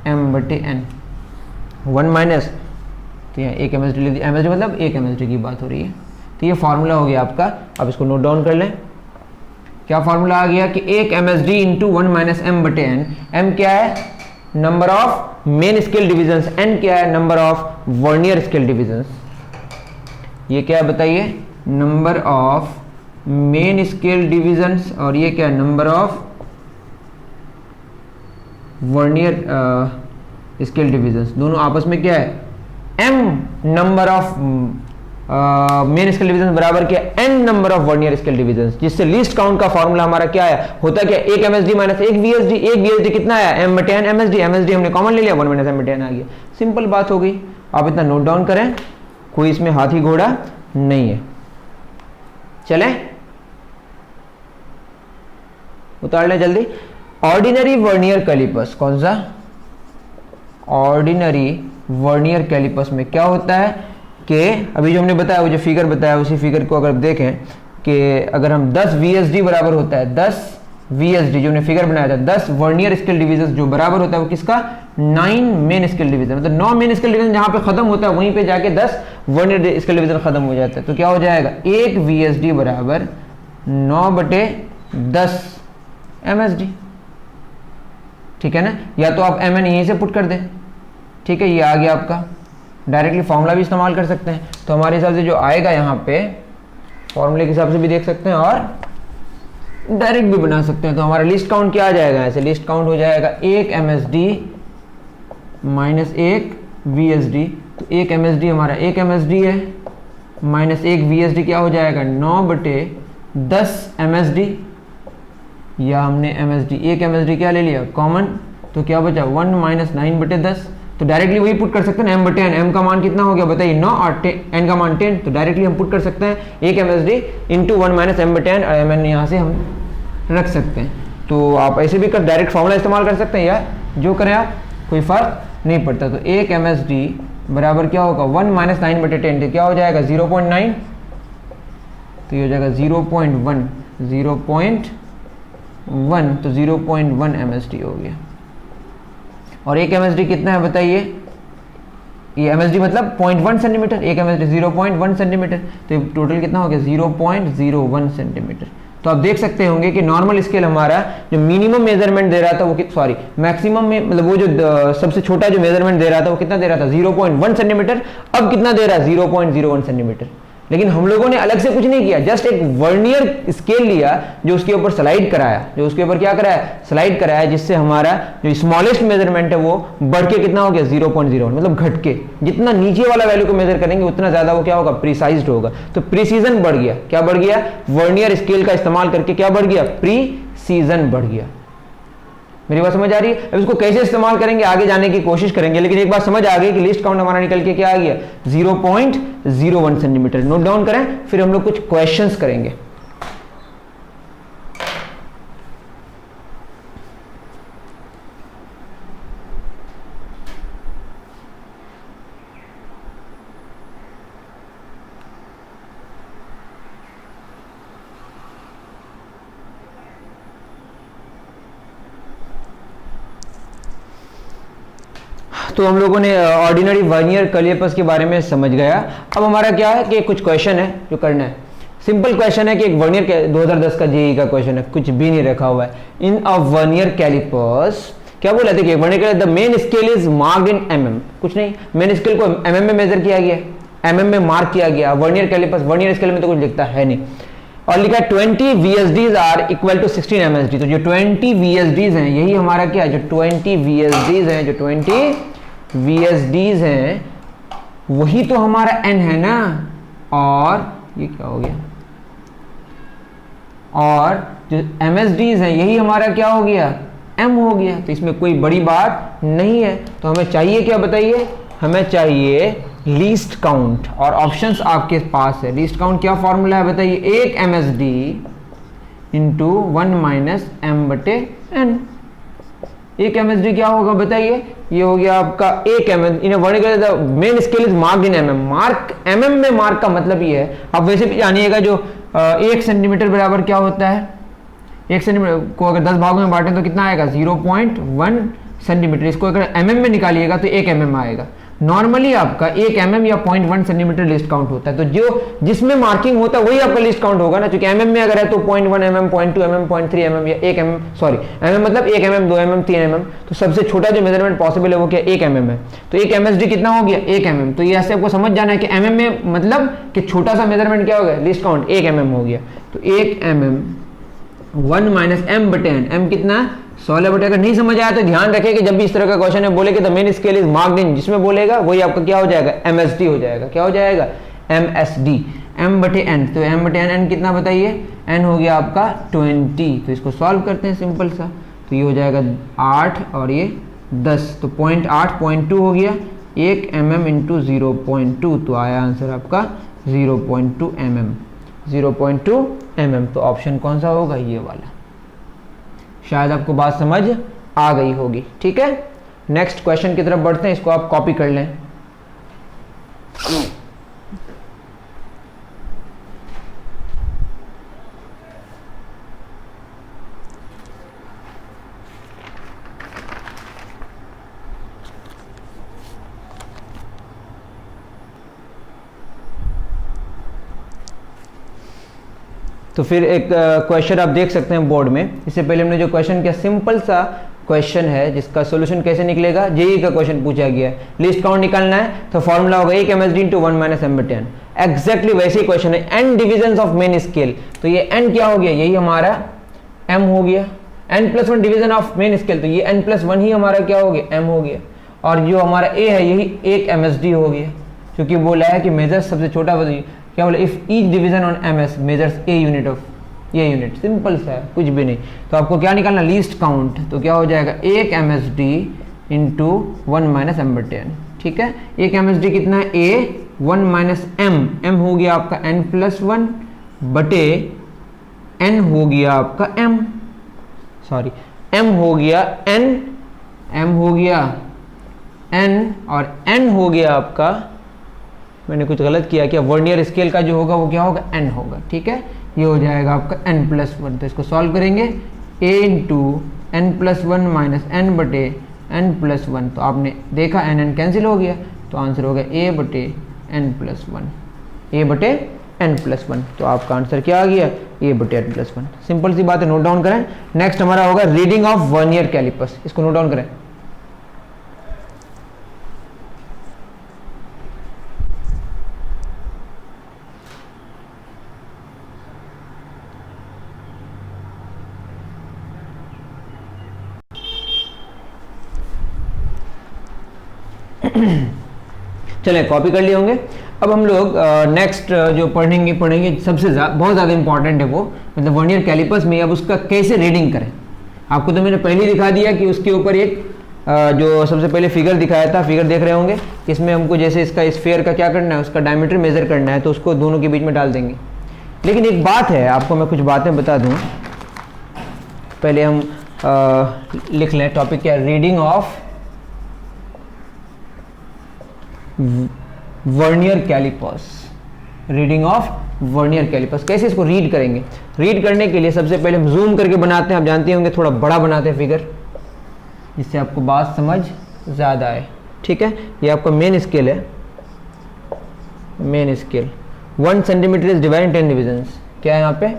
M बटे N, 1 माइनस, तो यहाँ एक MSD ले दिया। MSD मतलब एक MSD की बात हो रही है। तो ये फॉर्मूला हो गया आपका। अब इसको नोट डाउन कर लें। क्या फॉर्मूला आ गया कि एक MSD इंटू 1 माइनस M बटे N। M क्या है, number of main scale division, N क्या है, number of vernier scale division. ये क्या है बताइए, number of main scale divisions, और ये क्या है, number of vernier scale divisions. दोनों आपस में क्या है, M number of main scale division बराबर क्या, N number of vernier scale division. जिससे लीस्ट काउंट का फॉर्मूला हमारा क्या है, होता क्या, एक MSD माइनस एक VSD। एक VSD कितना आया, M बटे N MSD। MSD हमने कॉमन ले लिया, 1 माइनस M बटे N आ गया। सिंपल बात हो गई। आप इतना नोट डाउन करें, कोई इसमें हाथी घोड़ा नहीं है। चले उतार ले जल्दी। ऑर्डिनरी वर्नियर कैलिपर्स, कौन सा, ऑर्डिनरी वर्नियर कैलिपर्स में क्या होता है कि अभी जो हमने बताया, वो जो फिगर बताया, उसी फिगर को अगर देखें कि अगर हम 10 VSD बराबर होता है, 10 VSD जो हमने फिगर बनाया था, 10 वर्नियर स्केल डिवीजन जो बराबर होता है वो किसका, 9 मेन स्केल डिवीजन। मतलब 9 मेन स्केल डिवीजन जहां पे खत्म होता है वहीं पे जाके 10 वर्नियर स्केल डिवीजन खत्म हो जाता है। तो क्या हो जाएगा, एक VSD बराबर 9 बटे 10 MSD। ठीक है ना, या तो आप MN यहीं से पुट कर दें। ठीक है, ये आ गया आपका। डायरेक्टली फॉर्मूला भी इस्तेमाल कर सकते हैं। तो हमारे हिसाब से जो आएगा यहाँ पे फॉर्मूले के हिसाब से भी देख सकते हैं और डायरेक्ट भी बना सकते हैं। तो हमारा लिस्ट काउंट क्या आ जाएगा, ऐसे लिस्ट काउंट हो जाएगा एक MSD माइनस एक VSD। तो एक MSD हमारा एक MSD है माइनस एक VSD क्या हो जाएगा, 9 बटे 10 MSD। या हमने MSD एक MSD क्या ले लिया, कॉमन। तो क्या बचा 1 माइनस 9/10, तो डायरेक्टली वही पुट कर सकते हैं m बटे n। m का मान कितना हो गया बताइए 9 और n का मान 10, तो डायरेक्टली हम पुट कर सकते हैं 1 MSD इंटू 1 माइनस m बटे n, और mn यहाँ से हम रख सकते हैं। तो आप ऐसे भी कर डायरेक्ट फॉर्मूला इस्तेमाल कर सकते हैं या जो करें आप, कोई फर्क नहीं पड़ता। तो 1 MSD बराबर क्या होगा 1 माइनस 9/10, तो क्या हो जाएगा 0.9, तो ये हो जाएगा 0.1 तो 0.1 MSD हो गया। और 1 MSD कितना है बताइए, ये MSD मतलब 0.1 सेंटीमीटर, 1 MSD 0.1 सेंटीमीटर, तो टोटल कितना हो गया 0.01 सेंटीमीटर। तो आप देख सकते होंगे कि नॉर्मल स्केल हमारा जो मिनिमम मेजरमेंट दे रहा था वो सॉरी मैक्सिमम में मतलब वो जो सबसे छोटा जो मेजरमेंट दे रहा था वो कितना दे रहा था 0.1 सेंटीमीटर, अब कितना दे रहा है 0.01 सेंटीमीटर। लेकिन हम लोगों ने अलग से कुछ नहीं किया, जस्ट एक वर्नियर स्केल लिया जो उसके ऊपर स्लाइड कराया, जो उसके ऊपर क्या कराया स्लाइड कराया, जिससे हमारा जो स्मॉलेस्ट मेजरमेंट है वो बढ़ के कितना हो गया 0.01, मतलब घट के जितना नीचे वाला वैल्यू को मेजर करेंगे उतना ज्यादा वो क्या होगा प्रिसाइज्ड होगा। तो प्रीसीजन बढ़ गया, क्या बढ़ गया वर्नियर स्केल का इस्तेमाल करके क्या बढ़ गया प्रीसीजन बढ़ गया। मेरी बात समझ आ रही है? अब इसको कैसे इस्तेमाल करेंगे आगे जाने की कोशिश करेंगे, लेकिन एक बात समझ आ गई कि लिस्ट काउंट हमारा निकल के क्या आ गया 0.01 सेंटीमीटर। नोट डाउन करें, फिर हम लोग कुछ क्वेश्चंस करेंगे। तो हम लोगों ने ऑर्डिनरी वर्नियर कैलिपर्स के बारे में समझ गया। अब हमारा क्या है कि कुछ क्वेश्चन है जो करना है। सिंपल क्वेश्चन है कि एक वर्नियर 2010 का जेईई का क्वेश्चन है, कुछ भी नहीं रखा हुआ है। इन अ वर्नियर कैलिपर्स क्या बोला था कि vernier the main scale is marked in mm, कुछ नहीं, मेन स्केल को mm में मेजर किया गया, mm में मार्क किया गया। वर्नियर कैलिपर्स वर्नियर स्केल में तो कुछ लिखता है नहीं, और लिखा है 20 VSDs are equal to 16 MSD। तो जो 20 VSDs हैं यही हमारा क्या है, जो 20 VSDs हैं, जो 20 VSDs हैं वही तो हमारा n है ना, और ये क्या हो गया, और जो MSDs हैं यही हमारा क्या हो गया m हो गया। तो इसमें कोई बड़ी बात नहीं है। तो हमें चाहिए क्या बताइए, हमें चाहिए लीस्ट काउंट, और ऑप्शंस आपके पास है। लीस्ट काउंट क्या फॉर्मूला है बताइए, 1 MSD इंटू 1 माइनस m बटे n। 1 MSD क्या होगा बताइए, ये हो गया आपका 1 mm in vernier main scale is marked in mm। Mark mm में मार्क का मतलब ये है, आप वैसे भी जानिएगा जो 1 सेंटीमीटर बराबर क्या होता है, 1 सेंटीमीटर को अगर 10 भागों में बांटें तो कितना आएगा 0.1 सेंटीमीटर। इसको अगर mm में निकालिएगा तो 1 mm आएगा। नॉर्मली आपका 1 mm या 0.1 सेंटीमीटर लिस्ट काउंट होता है। तो जो जिसमें मार्किंग होता है वही आपका लिस्ट काउंट होगा ना, क्योंकि mm में अगर है तो 0.1 mm, 0.2 mm, 0.3 mm या 1 mm, सॉरी mm मतलब 1 mm, 2 mm, 3 mm। तो सबसे छोटा जो मेजरमेंट पॉसिबल है वो क्या 1 mm है। तो 1 MSD कितना हो गया 1 mm। तो ये ऐसे आपको समझ जाना है कि mm में मतलब कि छोटा सा मेजरमेंट क्या हो गया लिस्ट काउंट 1 mm हो गया। तो 1 mm 1 माइनस m बटे n, m कितना 16 बटे। अगर नहीं समझ आया तो ध्यान रखें कि जब भी इस तरह का क्वेश्चन है बोले कि the main scale is marked in, जिसमें बोलेगा वही आपका क्या हो जाएगा MSD हो जाएगा। क्या हो जाएगा MSD, m बटे n। तो m बटे n कितना बताइए, n हो गया आपका 20। तो इसको सॉल्व करते हैं सिंपल सा, तो ये हो जाएगा 8 और ये 10, तो 0.8 0.2 हो गया 1 mm इंटू 0.2, तो आया आंसर आपका 0.2 mm, 0.2 mm। तो ऑप्शन कौन सा होगा, ये वाला। शायद आपको बात समझ आ गई होगी। ठीक है, नेक्स्ट क्वेश्चन की तरफ बढ़ते हैं, इसको आप कॉपी कर लें। तो फिर एक क्वेश्चन आप देख सकते हैं बोर्ड में। इससे पहले हमने जो क्वेश्चन किया सिंपल सा क्वेश्चन है जिसका सॉल्यूशन कैसे निकलेगा, जेईई का क्वेश्चन पूछा गया है, लिस्ट काउंट निकालना है तो फॉर्मूला होगा 1 MSD इंटू 1 माइनस m बटे n। एग्जैक्टली वैसे ही क्वेश्चन है, n division of main scale. तो ये n क्या हो गया, यही हमारा m हो गया, n plus 1 division of main scale, तो ये n प्लस 1 ही हमारा क्या हो गया m हो गया। और जो हमारा a है यही 1 MSD हो गया, क्योंकि बोला है कि मेजर सबसे छोटा क्या बोला, if each division on ms measures a unit of ये यूनिट, सिंपल सा है, कुछ भी नहीं। तो आपको क्या निकालना, लीस्ट काउंट, तो क्या हो जाएगा 1 MSD इंटू 1 माइनस m/n, ठीक है। 1 MSD कितना है, a 1 माइनस m हो गया आपका n+1 बटे n हो गया आपका m हो गया n, m हो गया n और n हो गया आपका, मैंने कुछ गलत किया क्या, वर्नियर स्केल का जो होगा वो क्या होगा, n होगा, ठीक है। ये हो जाएगा आपका n+1, तो इसको सॉल्व करेंगे a into n+1 minus n बटे n+1, तो आपने देखा n कैंसिल हो गया, तो आंसर हो गया a बटे n+1, तो आपका आंसर क्या आ गया, a बटे n+1। सिंपल सी बात है, नोट डाउन करें। नेक्स्ट हमारा होगा रीडिंग ऑफ वर्नियर कैलिपर्स, इसको नोट डाउन करें। चलें, कॉपी कर लिए होंगे। अब हम लोग नेक्स्ट जो पढ़ेंगे सबसे बहुत ज़्यादा इंपॉर्टेंट है वो, मतलब वर्नियर कैलिपर्स में अब उसका कैसे रीडिंग करें। आपको तो मैंने पहले ही दिखा दिया कि उसके ऊपर एक जो सबसे पहले फिगर दिखाया था, फिगर देख रहे होंगे, इसमें हमको जैसे इसका स्फीयर का क्या करना है, उसका डायमीटर मेजर करना है, तो उसको दोनों के बीच में डाल देंगे। लेकिन एक बात है, आपको मैं कुछ बातें बता दूँ, पहले हम लिख लें टॉपिक क्या, reading of vernier callipers. Reading of vernier callipers, कैसे इसको रीड करेंगे। रीड करने के लिए सबसे पहले हम जूम करके बनाते हैं, आप जानते होंगे थोड़ा बड़ा बनाते हैं फिगर, जिससे आपको बात समझ ज़्यादा आए, ठीक है। ये आपका मेन स्केल है, main scale 1 centimetre is divided in 10 divisions. क्या है यहाँ पे,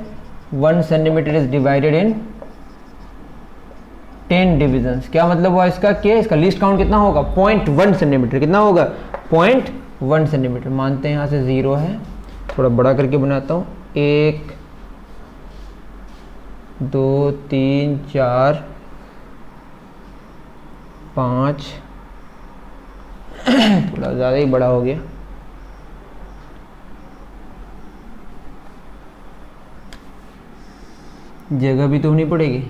1 centimetre is divided in 10 divisions. क्या मतलब हुआ इसका, कि इसका लीस्ट काउंट कितना होगा, 0.1 सेंटीमीटर। कितना होगा, 0.1 सेंटीमीटर। मानते हैं यहाँ से 0 है, थोड़ा बड़ा करके बनाता हूँ, 1 2 3 4 5 थोड़ा ज़्यादा ही बड़ा हो गया, जगह भी तो होनी पड़ेगी।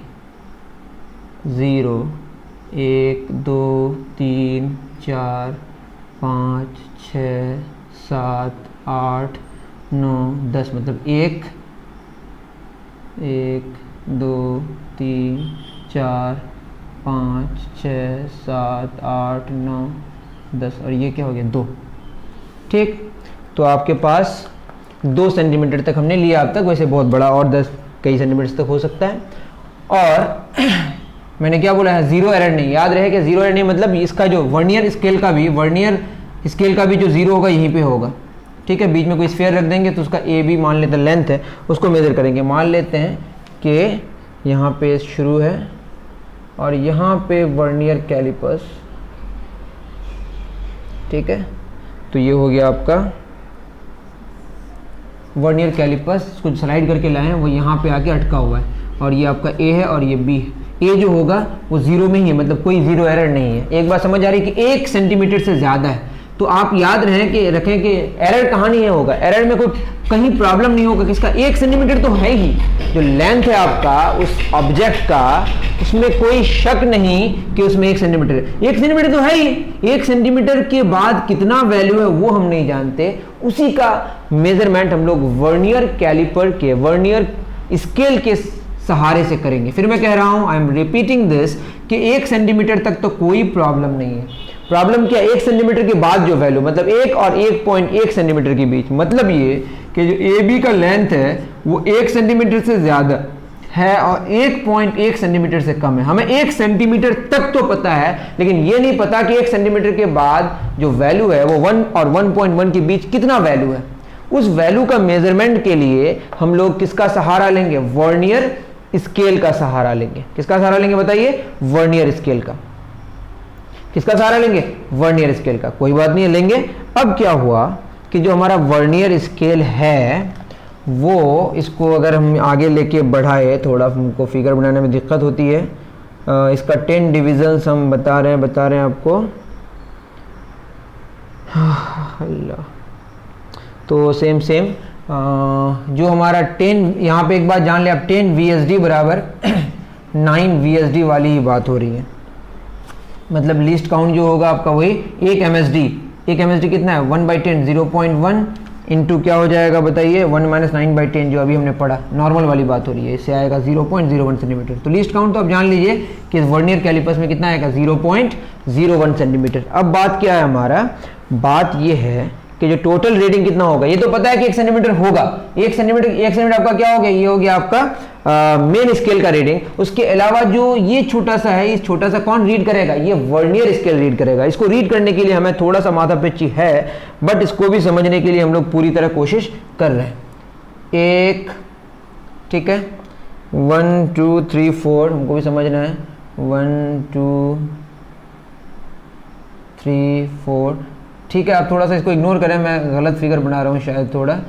0 1 2 3 4 5 6 7 8 9 10, मतलब 1 2 3 4 5 6 7 8 9 10, और ये क्या हो गया, 2, ठीक। तो आपके पास 2 सेंटीमीटर तक हमने लिया अब तक, वैसे बहुत बड़ा और 10 कई सेंटीमीटर तक हो सकता है। और मैंने क्या बोला है, 0 एरर नहीं, याद रहे कि 0 एरर नहीं, मतलब इसका जो वर्नियर स्केल का भी जो 0 होगा यहीं पे होगा, ठीक है। बीच में कोई स्फीयर रख देंगे तो उसका ए बी मान लेते हैं, लेंथ है, उसको मेजर करेंगे। मान लेते हैं कि यहाँ पे शुरू है और यहाँ पे वर्नियर कैलिपर्स, ठीक है। तो ये हो गया आपका वर्नियर कैलिपर्स, इसको स्लाइड करके लाए हैं, वो यहाँ पे आके अटका हुआ है, और ये आपका ए है और ये बी है। ए जो होगा वो 0 में ही है, मतलब कोई 0 एरर नहीं है। एक बात समझ आ रही है कि 1 सेंटीमीटर से ज़्यादा है, तो आप याद रखें कि एरर कहाँ नहीं होगा, एरर में कोई कहीं प्रॉब्लम नहीं होगा, किसका 1 सेंटीमीटर तो है ही, जो लेंथ है आपका उस ऑब्जेक्ट का, उसमें कोई शक नहीं कि उसमें 1 सेंटीमीटर है। 1 सेंटीमीटर तो है ही, 1 सेंटीमीटर के बाद कितना वैल्यू है वो हम नहीं जानते, उसी का मेजरमेंट हम लोग वर्नियर कैलिपर के, वर्नियर स्केल के सहारे से करेंगे। फिर मैं कह रहा हूं, आई एम रिपीटिंग दिस, कि 1 सेंटीमीटर तक तो कोई प्रॉब्लम नहीं है। प्रॉब्लम क्या, 1 सेंटीमीटर के बाद जो वैल्यू, मतलब 1 और 1.1 सेंटीमीटर के बीच, मतलब ये कि जो ए बी का लेंथ है वो 1 सेंटीमीटर से ज़्यादा है और 1.1 सेंटीमीटर से कम है। हमें 1 सेंटीमीटर तक तो पता है, लेकिन ये नहीं पता कि 1 सेंटीमीटर के बाद जो वैल्यू है वो 1 और 1.1 के बीच कितना वैल्यू है। उस वैल्यू का मेजरमेंट के लिए हम लोग किसका सहारा लेंगे, वर्नियर स्केल का सहारा लेंगे। किसका सहारा लेंगे बताइए, वर्नियर स्केल का। किसका सहारा लेंगे, वर्नियर स्केल का। कोई बात नहीं, लेंगे। अब क्या हुआ कि जो हमारा वर्नियर स्केल है वो, इसको अगर हम आगे लेके बढ़ाए, थोड़ा हमको फिगर बनाने में दिक्कत होती है, इसका 10 डिविजन्स हम बता रहे हैं आपको। अल्लाह, तो सेम जो हमारा 10, यहाँ पे एक बात जान ले आप, 10 VSD बराबर 9 VSD वाली ही बात हो रही है। मतलब लीस्ट काउंट जो होगा आपका वही 1 MSD। 1 MSD कितना है 1/10, 0.1 इंटू क्या हो जाएगा बताइए 1 - 9/10 जो अभी हमने पढ़ा, नॉर्मल वाली बात हो रही है, इससे आएगा 0.01 सेंटीमीटर। तो लीस्ट काउंट तो आप जान लीजिए कि वर्नियर कैलिपर्स में कितना आएगा 0.01 सेंटीमीटर। अब बात क्या है हमारा, बात ये है कि जो टोटल रीडिंग कितना होगा, ये तो पता है कि 1 सेंटीमीटर होगा। 1 सेंटीमीटर आपका क्या हो गया, ये हो गया आपका मेन स्केल का रीडिंग। उसके अलावा जो ये छोटा सा है, इस छोटा सा कौन रीड करेगा, ये वर्नियर स्केल रीड करेगा। इसको रीड करने के लिए हमें थोड़ा सा माथा पिच्ची है, बट इसको भी समझने के लिए हम लोग पूरी तरह कोशिश कर रहे हैं। एक ठीक है 1 2 3 4 हमको भी समझना है, 1 2 3 4 ठीक है। आप थोड़ा सा इसको इग्नोर करें, मैं गलत फिगर बना रहा हूँ शायद, थोड़ा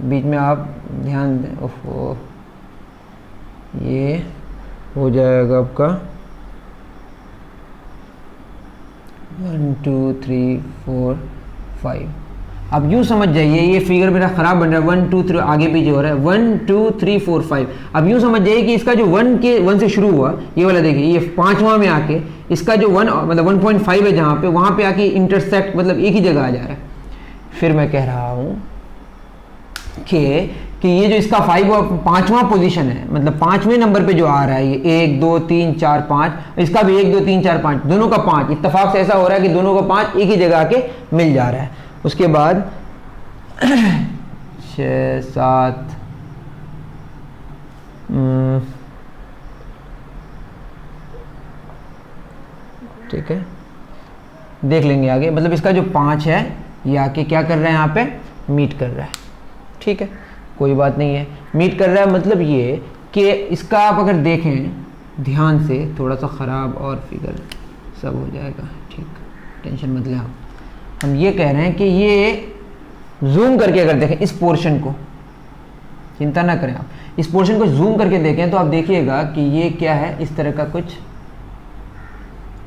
बीच में आप ध्यान दें। ओहो, ये हो जाएगा आपका 1 2 3 4 5। अब यूँ समझ जाइए, ये फिगर मेरा ख़राब बन रहा है, 1 2 3 आगे पीछे हो रहा है, 1 2 3 4 5। अब यूँ समझ जाइए कि इसका जो 1 से शुरू हुआ ये वाला, देखिए ये 5वां में आके इसका जो 1 मतलब 1.5 है जहाँ पे, वहाँ पे आके इंटरसेक्ट मतलब एक ही जगह आ जा रहा है। फिर मैं कह रहा हूँ कि ये जो इसका 5वां पोजीशन है, मतलब 5वें नंबर पे जो आ रहा है, ये 1 2 3 4 5, इसका भी 1 2 3 4 5, दोनों का 5 इत्तेफाक से ऐसा हो रहा है कि दोनों का 5 एक ही जगह आके मिल जा रहा है। उसके बाद 6 7 ठीक है, देख लेंगे आगे। मतलब इसका जो 5 है ये आके क्या कर रहा है, यहाँ पे मीट कर रहा है। ठीक है, कोई बात नहीं है, मीट कर रहा है। मतलब ये कि इसका आप अगर देखें ध्यान से, थोड़ा सा ख़राब और फिगर सब हो जाएगा, ठीक, टेंशन मत लें आप। हम ये कह रहे हैं कि ये जूम करके अगर देखें इस पोर्शन को, चिंता ना करें आप, इस पोर्शन को जूम करके देखें तो आप देखिएगा कि ये क्या है, इस तरह का कुछ,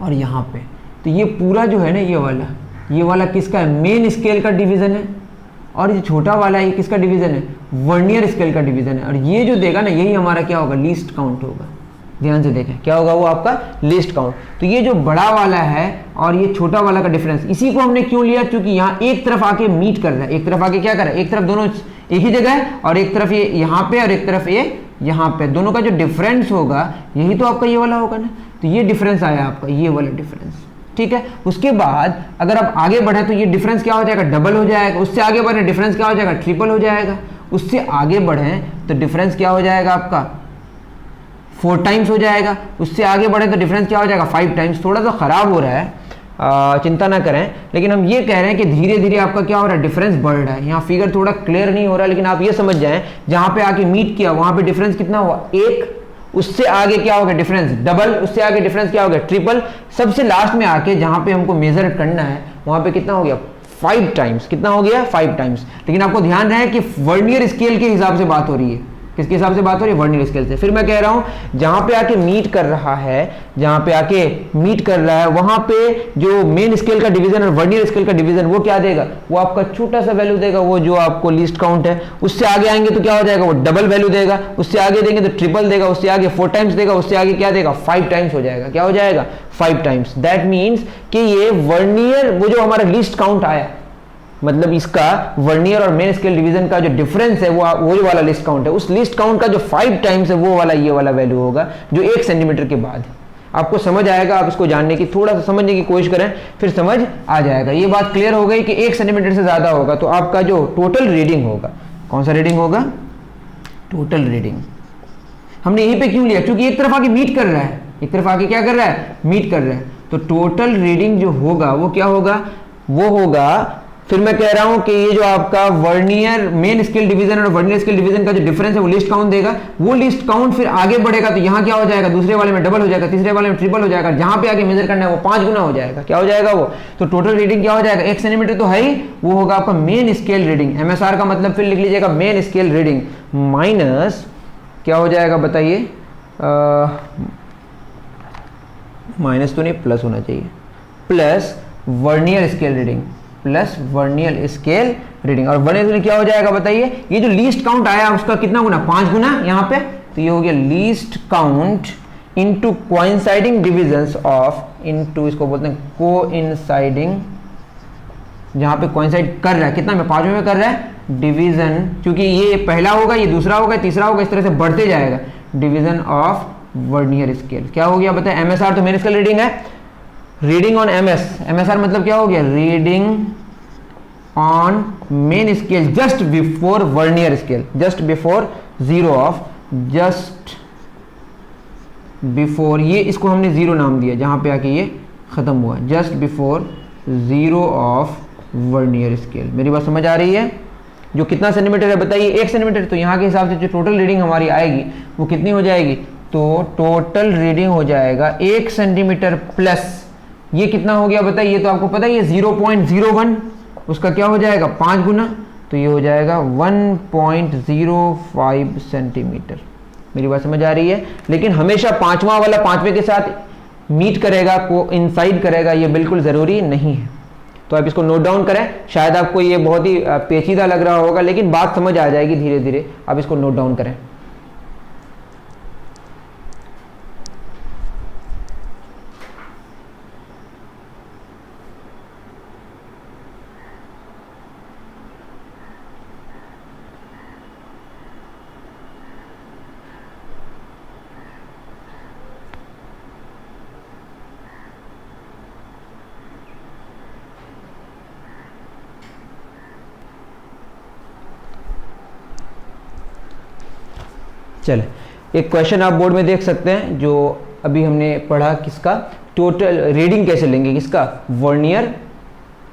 और यहाँ पे तो ये पूरा जो है ना ये वाला किसका है, मेन स्केल का डिवीज़न है, और ये छोटा वाला ये किसका डिवीज़न है, वर्नियर स्केल का डिवीज़न है। और ये जो देगा ना यही हमारा क्या होगा, लीस्ट काउंट होगा। ध्यान से देखें क्या होगा, वो आपका लीस्ट काउंट। तो ये जो बड़ा वाला है और ये छोटा वाला का डिफरेंस, इसी को हमने क्यों लिया, क्योंकि यहाँ एक तरफ आके मीट कर रहा है, एक तरफ आके क्या कर रहा है, एक तरफ दोनों एक ही जगह है, और एक तरफ ये यहाँ पे और एक तरफ ये यहाँ पे, दोनों का जो डिफरेंस होगा यही तो आपका ये वाला होगा ना। तो ये डिफरेंस आया आपका, ये वाला डिफरेंस। ठीक है, उसके बाद अगर आप आगे बढ़े तो ये डिफरेंस क्या हो जाएगा, डबल हो जाएगा। उससे आगे बढ़े डिफरेंस क्या हो जाएगा, ट्रिपल हो जाएगा। उससे आगे बढ़े तो डिफरेंस क्या हो जाएगा आपका, 4 टाइम्स हो जाएगा। उससे आगे बढ़े तो डिफरेंस क्या हो जाएगा, 5 टाइम्स। थोड़ा सा खराब हो रहा है, चिंता ना करें, लेकिन हम ये कह रहे हैं कि धीरे धीरे आपका क्या हो रहा है, डिफरेंस बढ़ रहा है। यहाँ फिगर थोड़ा क्लियर नहीं हो रहा है, लेकिन आप ये समझ जाएं जहाँ पे आके मीट किया वहाँ पे डिफरेंस कितना हुआ, 1। उससे आगे क्या हो गया, डिफरेंस डबल। उससे आगे डिफरेंस क्या हो गया, ट्रिपल। सबसे लास्ट में आके जहाँ पे हमको मेजर करना है वहाँ पे कितना हो गया, 5 टाइम्स। कितना हो गया, 5 टाइम्स। लेकिन आपको ध्यान रहे कि वर्नियर स्केल के हिसाब से बात हो रही है। किसके हिसाब से बात हो रही है, वर्नियर स्केल से। फिर मैं कह रहा हूं जहां पे आके मीट कर रहा है, जहां पे आके मीट कर रहा है वहां पे जो मेन स्केल का डिवीजन और वर्नियर स्केल का डिवीजन वो क्या देगा, वो आपका छोटा सा वैल्यू देगा, वो जो आपको लीस्ट काउंट है। उससे आगे आएंगे तो क्या हो जाएगा, वो डबल वैल्यू देगा। उससे आगे देंगे तो ट्रिपल देगा। उससे आगे 4 टाइम्स देगा। उससे आगे क्या देगा, 5 टाइम्स हो जाएगा। क्या हो जाएगा, 5 टाइम्स। दैट मीन्स कि ये वर्नियर, वो जो हमारा लीस्ट काउंट आया, मतलब इसका वर्नियर और मेन स्केल डिवीजन का जो डिफरेंस है वो जो वाला लिस्ट काउंट है, उस लिस्ट काउंट का जो 5 टाइम्स है वो वाला ये वाला वैल्यू होगा जो 1 सेंटीमीटर के बाद। आपको समझ आएगा, आप इसको जानने की, थोड़ा सा समझने की कोशिश करें, फिर समझ आ जाएगा। ये बात क्लियर हो गई कि 1 सेंटीमीटर से ज्यादा होगा तो आपका जो टोटल रीडिंग होगा, कौन सा रीडिंग होगा, टोटल रीडिंग। हमने यहीं पे क्यों लिया, क्योंकि एक तरफ आके मीट कर रहा है, एक तरफ आके क्या कर रहा है, मीट कर रहा है। तो टोटल रीडिंग जो होगा वो क्या होगा, वो होगा, फिर मैं कह रहा हूं कि ये जो आपका वर्नियर मेन स्केल डिवीजन और वर्नियर स्केल डिवीजन का जो डिफरेंस है वो लिस्ट काउंट देगा। वो लिस्ट काउंट फिर आगे बढ़ेगा तो यहाँ क्या हो जाएगा, दूसरे वाले में डबल हो जाएगा, तीसरे वाले में ट्रिपल हो जाएगा, जहां पे आगे मेजर करना है वो 5 गुना हो जाएगा। क्या हो जाएगा वो, तो टोटल रीडिंग क्या हो जाएगा, 1 सेंटीमीटर तो है ही, वो होगा आपका मेन स्केल रीडिंग। एमएसआर का मतलब फिर लिख लीजिएगा मेन स्केल रीडिंग माइनस क्या हो जाएगा बताइए, माइनस तो नहीं, प्लस होना चाहिए, plus vernier scale reading plus vernier scale reading. और वर्नियर स्केल क्या हो जाएगा बताइए, ये जो लीस्ट काउंट आया उसका कितना गुना, 5 गुना यहाँ पे, तो ये हो गया least count into coinciding divisions of, into इसको बोलते हैं कोइंसाइडिंग, जहां पे कोइंसाइड कर रहा है कितना में, 5 में कर रहा है डिवीजन, क्योंकि ये पहला होगा, ये दूसरा होगा, तीसरा होगा, इस तरह से बढ़ते जाएगा, डिवीजन ऑफ वर्नियर स्केल। क्या हो गया बताए, एमएसआर तो मेन स्केल रीडिंग है, रीडिंग ऑन एमएस, एमएसआर मतलब क्या हो गया, reading on main scale just before vernier scale, just before zero of, just before, ये इसको हमने जीरो नाम दिया जहां पे आके ये खत्म हुआ, just before zero of vernier scale. मेरी बात समझ आ रही है, जो कितना सेंटीमीटर है बताइए, 1 सेंटीमीटर, तो यहाँ के हिसाब से जो टोटल रीडिंग हमारी आएगी वो कितनी हो जाएगी, तो टोटल रीडिंग हो जाएगा 1 सेंटीमीटर प्लस ये कितना हो गया बताइए, तो आपको पता है ये 0.01, उसका क्या हो जाएगा 5 गुना, तो ये हो जाएगा 1.05 सेंटीमीटर। मेरी बात समझ आ रही है, लेकिन हमेशा पांचवा वाला पांचवे के साथ मीट करेगा, को इंसाइड करेगा, ये बिल्कुल ज़रूरी नहीं है। तो आप इसको नोट डाउन करें, शायद आपको ये बहुत ही पेचीदा लग रहा होगा, लेकिन बात समझ आ जाएगी धीरे धीरे, आप इसको नोट डाउन करें। चले, एक क्वेश्चन आप बोर्ड में देख सकते हैं जो अभी हमने पढ़ा, किसका, टोटल रीडिंग कैसे लेंगे, किसका, वर्नियर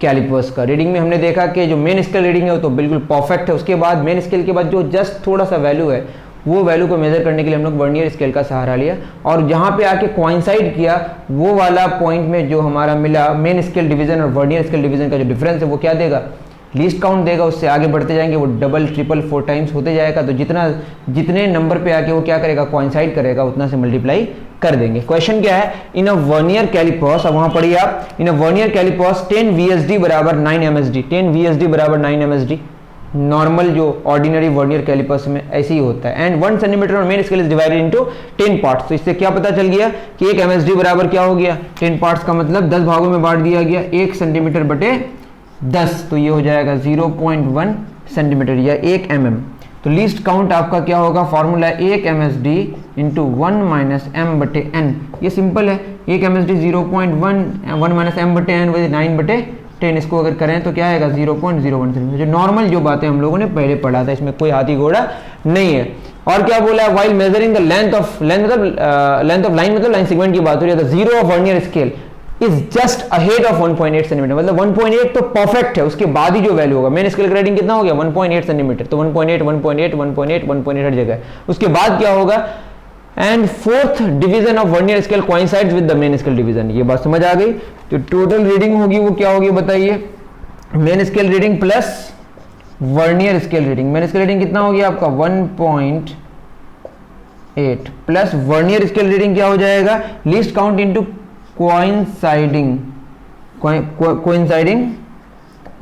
कैलिपर्स का। रीडिंग में हमने देखा कि जो मेन स्केल रीडिंग है वो तो बिल्कुल परफेक्ट है, उसके बाद मेन स्केल के बाद जो जस्ट थोड़ा सा वैल्यू है वो वैल्यू को मेजर करने के लिए हम लोग वर्नियर स्केल का सहारा लिया, और जहाँ पे आके कोइंसाइड किया वो वाला पॉइंट में जो हमारा मिला मेन स्केल डिवीजन और वर्नियर स्केल डिवीजन का जो डिफरेंस है वो क्या देगा, लीस्ट काउंट देगा। उससे आगे बढ़ते जाएंगे वो डबल ट्रिपल 4 टाइम्स होते जाएगा, तो जितने नंबर पे आके वो क्या करेगा, कोइंसाइड करेगा, उतना से मल्टीप्लाई कर देंगे। क्वेश्चन क्या है, इन अ वर्नियर कैलिपर्स, अब वहां पढ़िए आप, इन अ वर्नियर कैलिपर्स 10 VSD बराबर 9 MSD, 10 VSD बराबर 9 MSD, नॉर्मल जो ऑर्डिनरी वर्नियर कैलिपर्स में ऐसे ही होता है, एंड 1 सेंटीमीटर और main scale is divided into 10 parts. तो इससे क्या पता चल गया कि 1 MSD बराबर क्या हो गया, 10 पार्ट्स का मतलब 10 भागों में बांट दिया गया, 1 सेंटीमीटर बटे 10, तो ये हो जाएगा 0.1 सेंटीमीटर या 1 mm। तो लीस्ट काउंट आपका क्या होगा, formula 1 MSD into 1 minus m बटे n, ये सिंपल है, 1 MSD 0.1, 1 माइनस m बटे n वही 9 बटे 10, इसको अगर करें तो क्या आएगा 0.01 सेंटीमीटर। जो नॉर्मल जो बातें हम लोगों ने पहले पढ़ा था, इसमें कोई हाथी घोड़ा नहीं है। और क्या बोला है, while measuring the length of line मतलब लाइन सेगमेंट की बात हो रही है, the zero of vernier scale is just ahead of 1.8 centimetre, मतलब 1.8 तो परफेक्ट है, उसके बाद ही जो वैल्यू होगा, मेन स्केल ग्रेडिंग कितना हो गया 1.8 सेंटीमीटर, तो 1.8 1.8 1.8 1.8 हर जगह, उसके बाद क्या होगा, and fourth division of vernier scale coincides with the main scale division. ये बात समझ आ गई। तो टोटल रीडिंग होगी वो क्या होगी बताइए, main scale reading plus vernier scale reading. Main scale reading कितना हो गया आपका 1.8 प्लस वर्नियर स्केल रीडिंग क्या हो जाएगा, लीस्ट काउंट इनटू कोइंसाइडिंग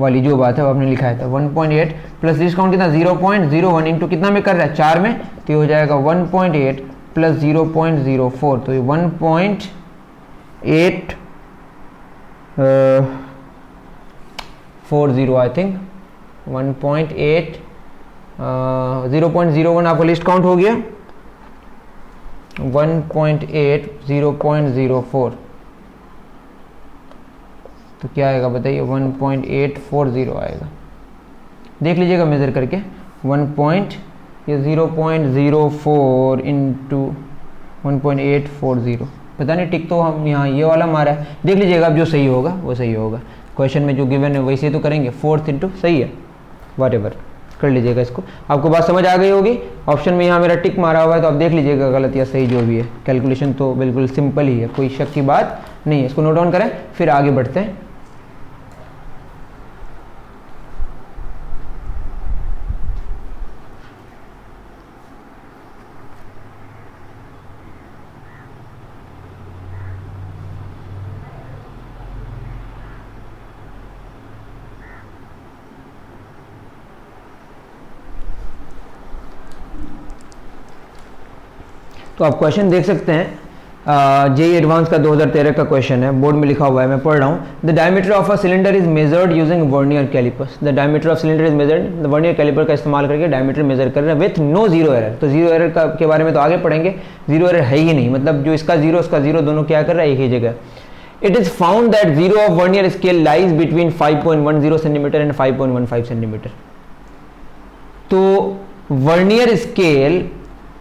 वाली जो बात है वो आपने लिखा है था 1.8 प्लस लीस्ट काउंट कितना 0.01 इंटू कितना में कर रहा है 4 में, तो ये हो जाएगा 1.8 प्लस 0.04, तो ये 1.840 आई थिंक 1.8 0.01 आपका लिस्ट काउंट हो गया, 1.8 0.04, तो क्या आएगा बताइए 1.840 आएगा, देख लीजिएगा मेजर करके 0.04 इंटू 1.840, पता नहीं टिक तो हम यहाँ ये वाला मारा है, देख लीजिएगा अब जो सही होगा वो सही होगा, क्वेश्चन में जो गिवन है वैसे तो करेंगे, 4 इंटू सही है, वट एवर कर लीजिएगा इसको। आपको बात समझ आ गई होगी। ऑप्शन में यहाँ मेरा टिक मारा हुआ है तो आप देख लीजिएगा गलत या सही जो भी है, कैलकुलेशन तो बिल्कुल सिंपल ही है, कोई शक की बात नहीं है। इसको नोट डाउन करें फिर आगे बढ़ते हैं। तो आप क्वेश्चन देख सकते हैं, जेई एडवांस का 2013 का क्वेश्चन है, बोर्ड में लिखा हुआ है, मैं पढ़ रहा हूँ। The diameter of a cylinder is measured using vernier callipers. The diameter of cylinder is measured, vernier calliper का इस्तेमाल करके डायमीटर मेजर कर रहे हैं विथ नो जीरो एरर। तो जीरो एरर का के बारे में तो आगे पढ़ेंगे, जीरो एरर है ही नहीं, मतलब जो इसका जीरो उसका जीरो दोनों क्या कर रहा है, एक ही जगह। It is found that zero of vernier scale lies between 5.10 centimetre and 5.15 centimetre. तो वर्नियर स्केल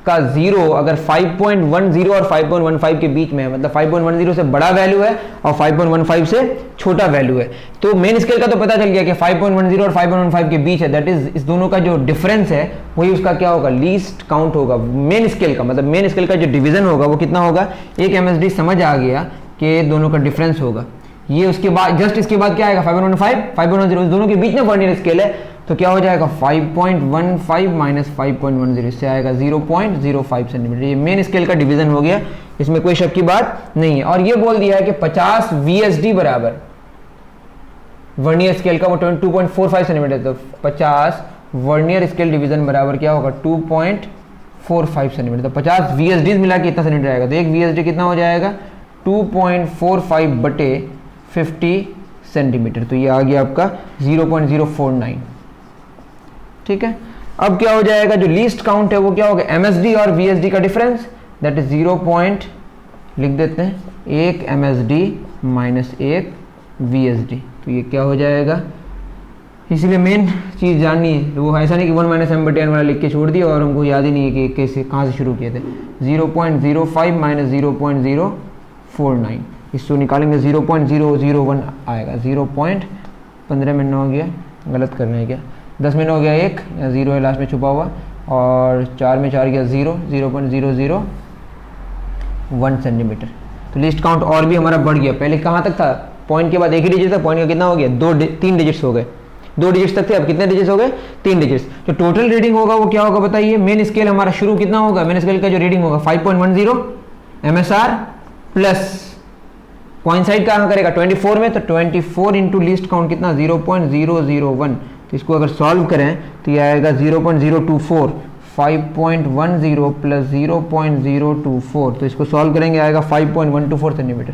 का जीरो अगर 5.10 और 5.15 के बीच में है, मतलब 5.10 से बड़ा वैल्यू है और 5.15 से छोटा वैल्यू है, तो मेन स्केल का तो पता चल गया कि 5.10 और 5.15 के बीच है, दैट इज इस दोनों का जो डिफरेंस है वही उसका क्या होगा, लीस्ट काउंट होगा मेन स्केल का। मतलब मेन स्केल का जो डिवीजन होगा वो कितना होगा, 1 MSD समझ आ गया कि दोनों का डिफरेंस होगा ये। उसके बाद जस्ट इसके बाद क्या आएगा, 5.15 5.10, दोनों के बीच में वर्नियर स्केल है, तो क्या हो जाएगा 5.15 माइनस 5.10, इससे आएगा 0.05 सेंटीमीटर। ये मेन स्केल का डिवीजन हो गया, इसमें कोई शक की बात नहीं है। और ये बोल दिया है कि 50 VSD बराबर वर्नियर स्केल का वो 2.45 सेंटीमीटर, तो 50 वर्नियर स्केल डिवीजन बराबर क्या होगा, 2.45 सेंटीमीटर। तो 50 VSD मिला के कितना सेंटीमीटर आएगा, तो एक VSD कितना हो जाएगा, 2.45 बटे 50 सेंटीमीटर। तो ये आ गया आपका 0.049, ठीक है। अब क्या हो जाएगा, जो लीस्ट काउंट है वो क्या होगा, MSD और VSD का डिफरेंस, दैट इज 0. लिख देते हैं 1 MSD माइनस 1 VSD, तो ये क्या हो जाएगा। इसलिए मेन चीज़ जाननी है, वो ऐसा नहीं कि 1 - m/n वाला लिख के छोड़ दिया और हमको याद ही नहीं है कि कैसे कहाँ से शुरू किए थे। 0.05 माइनस 0.049, इसको निकालेंगे 0.001 आएगा। 0.15 में 9 हो गया, गलत करना है क्या, 10 में 9 हो गया 1, या 0 है लास्ट में छुपा हुआ, और 4 में 4 गया 0, 0.001 सेंटीमीटर। तो लिस्ट काउंट और भी हमारा बढ़ गया, पहले कहाँ तक था, पॉइंट के बाद एक ही डिजिट था, पॉइंट का कितना हो गया, 3 डिजिट्स हो गए, 2 डिजिट्स तक थे, अब कितने डिजिट्स हो गए, 3 डिजिट्स। तो टोटल रीडिंग होगा वो क्या होगा बताइए, मेन स्केल हमारा शुरू कितना होगा, मेन स्केल का जो रीडिंग होगा 5.10 MSR प्लस कोइंसाइड कहाँ करेगा 24 में, तो 24 इंटू लिस्ट काउंट कितना 0.001, तो इसको अगर सॉल्व करें तो ये आएगा 0.024, 5.10 प्लस 0.024, तो इसको सॉल्व करेंगे आएगा 5.124 सेंटीमीटर।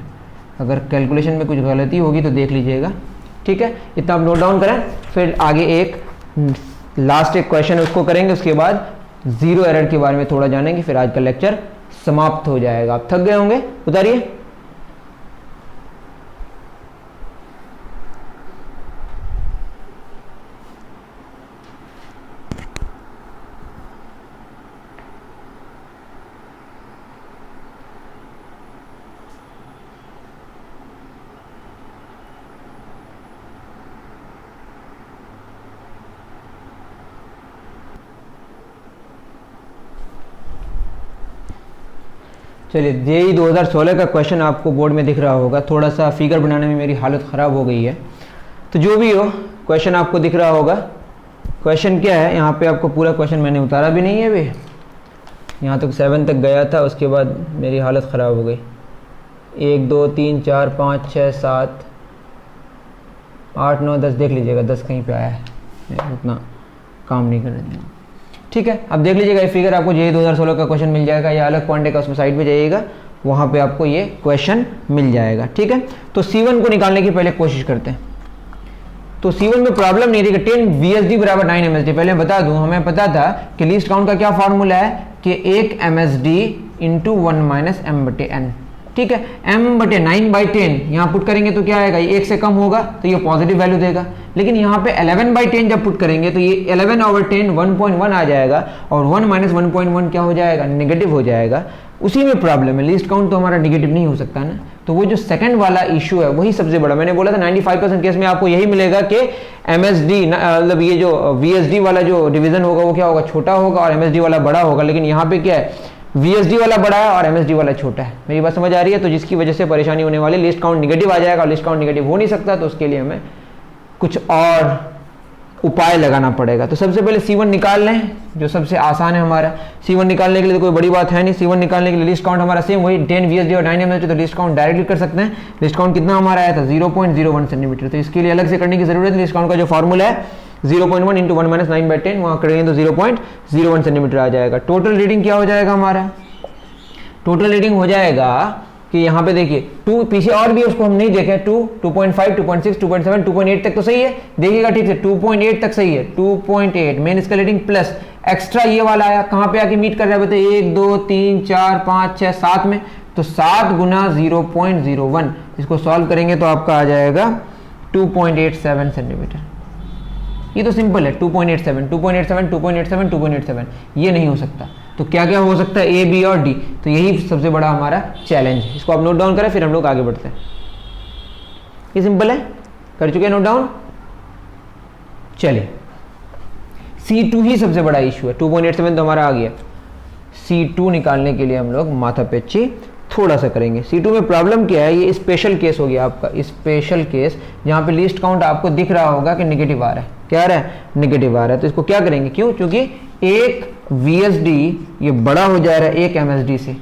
अगर कैलकुलेशन में कुछ गलती होगी तो देख लीजिएगा, ठीक है। इतना आप नोट डाउन करें, फिर आगे एक लास्ट एक क्वेश्चन उसको करेंगे, उसके बाद जीरो एरर के बारे में थोड़ा जानेंगे, फिर आज का लेक्चर समाप्त हो जाएगा। आप थक गए होंगे, उतारिए। चलिए, जेई 2016 का क्वेश्चन आपको बोर्ड में दिख रहा होगा, थोड़ा सा फिगर बनाने में मेरी हालत ख़राब हो गई है, तो जो भी हो क्वेश्चन आपको दिख रहा होगा। क्वेश्चन क्या है, यहाँ पे आपको पूरा क्वेश्चन मैंने उतारा भी नहीं है अभी, यहाँ तक 7 तक गया था, उसके बाद मेरी हालत ख़राब हो गई। 1 2 3 4 5 6 7 8 9 10 देख लीजिएगा, 10 कहीं पे आया है, उतना काम नहीं कर रहे, ठीक है। अब देख लीजिएगा ये फिगर आपको जेई 2016 का क्वेश्चन मिल जाएगा, या अलग पॉइंट का उसमें साइड पे जाइएगा, वहाँ पे आपको ये क्वेश्चन मिल जाएगा, ठीक है। तो C1 को निकालने की पहले कोशिश करते हैं। तो C1 में प्रॉब्लम नहीं थी कि 10 VSD बराबर 9 MSD। पहले बता दूं, हमें पता था कि लीस्ट काउंट का क्या फार्मूला है कि 1 MSD इंटू 1 माइनस m/n, ठीक है। m/9/10 यहाँ पुट करेंगे तो क्या आएगा, ये 1 से कम होगा तो ये पॉजिटिव वैल्यू देगा, लेकिन यहाँ पे 11/10 जब पुट करेंगे तो ये 11/10 1.1 आ जाएगा, और 1 माइनस 1.1 क्या हो जाएगा, नेगेटिव हो जाएगा। उसी में प्रॉब्लम है, लिस्ट काउंट तो हमारा नेगेटिव नहीं हो सकता ना, तो वो जो सेकंड वाला इशू है वही सबसे बड़ा। मैंने बोला था 95% केस में आपको यही मिलेगा कि MSD मतलब ये जो VSD वाला जो डिवीजन होगा वो क्या होगा, छोटा होगा, और MSD वाला बड़ा होगा। लेकिन यहाँ पे क्या है, VSD वाला बड़ा है और MSD वाला छोटा है। मेरी बात समझ आ रही है? तो जिसकी वजह से परेशानी होने वाली, लिस्ट काउंट निगेटिव आ जाएगा, और लिस्ट काउंट निगेटिव हो नहीं सकता, तो उसके लिए हमें कुछ और उपाय लगाना पड़ेगा। तो सबसे पहले C1 निकाल लें, जो सबसे आसान है हमारा। C1 निकालने के लिए तो कोई बड़ी बात है नहीं। C1 निकालने के लिए लिस्ट काउंट हमारा सेम वही 10 VSD और 9 MSD, तो लिस्ट काउंट डायरेक्टली कर सकते हैं। लिस्ट काउंट कितना हमारा आया था 0.01 सेंटीमीटर, तो इसके लिए अलग से करने की जरूरत है। लिस्ट काउंट का जो फॉर्मूला है 0.1 इंटू 1 माइनस 9/10, वहाँ करेंगे तो 0.01 सेंटीमीटर आ जाएगा। टोटल रीडिंग क्या हो जाएगा हमारा, टोटल रीडिंग हो जाएगा कि यहाँ पे देखिए 2, पीछे और भी उसको हम नहीं देखे, 2, 2.5, 2.6, 2.7, 2.8 तक तो सही है, देखिएगा ठीक से 2.8 तक सही है, 2.8 मेन इसका रीडिंग प्लस एक्स्ट्रा ये वाला आया, कहाँ पे आके मीट कर रहा है बताइए, 1 2 3 4 5 6 7 में, तो 7 गुना 0.01, इसको सॉल्व करेंगे तो आपका आ जाएगा 2.87 सेंटीमीटर। ये तो सिंपल है, 2.87, 2.87, 2.87, 2.87, ये नहीं हो सकता। तो क्या क्या हो सकता है, ए, बी और डी, तो यही सबसे बड़ा हमारा चैलेंज है। इसको आप नोट डाउन करें, फिर हम लोग आगे बढ़ते हैं। ये सिंपल है, कर चुके हैं नोट डाउन। चलिए, C2 ही सबसे बड़ा इशू है, 2.87 तो हमारा आ गया। C2 निकालने के लिए हम लोग माथा पेची थोड़ा सा करेंगे। C2 में प्रॉब्लम क्या है, ये स्पेशल केस हो गया आपका, स्पेशल केस जहाँ पे लीस्ट काउंट आपको दिख रहा होगा कि नेगेटिव आ रहा है, क्या आ रहा है, नेगेटिव आ रहा है। तो इसको क्या करेंगे, क्यों, क्योंकि एक VSD ये बड़ा हो जा रहा है एक MSD से,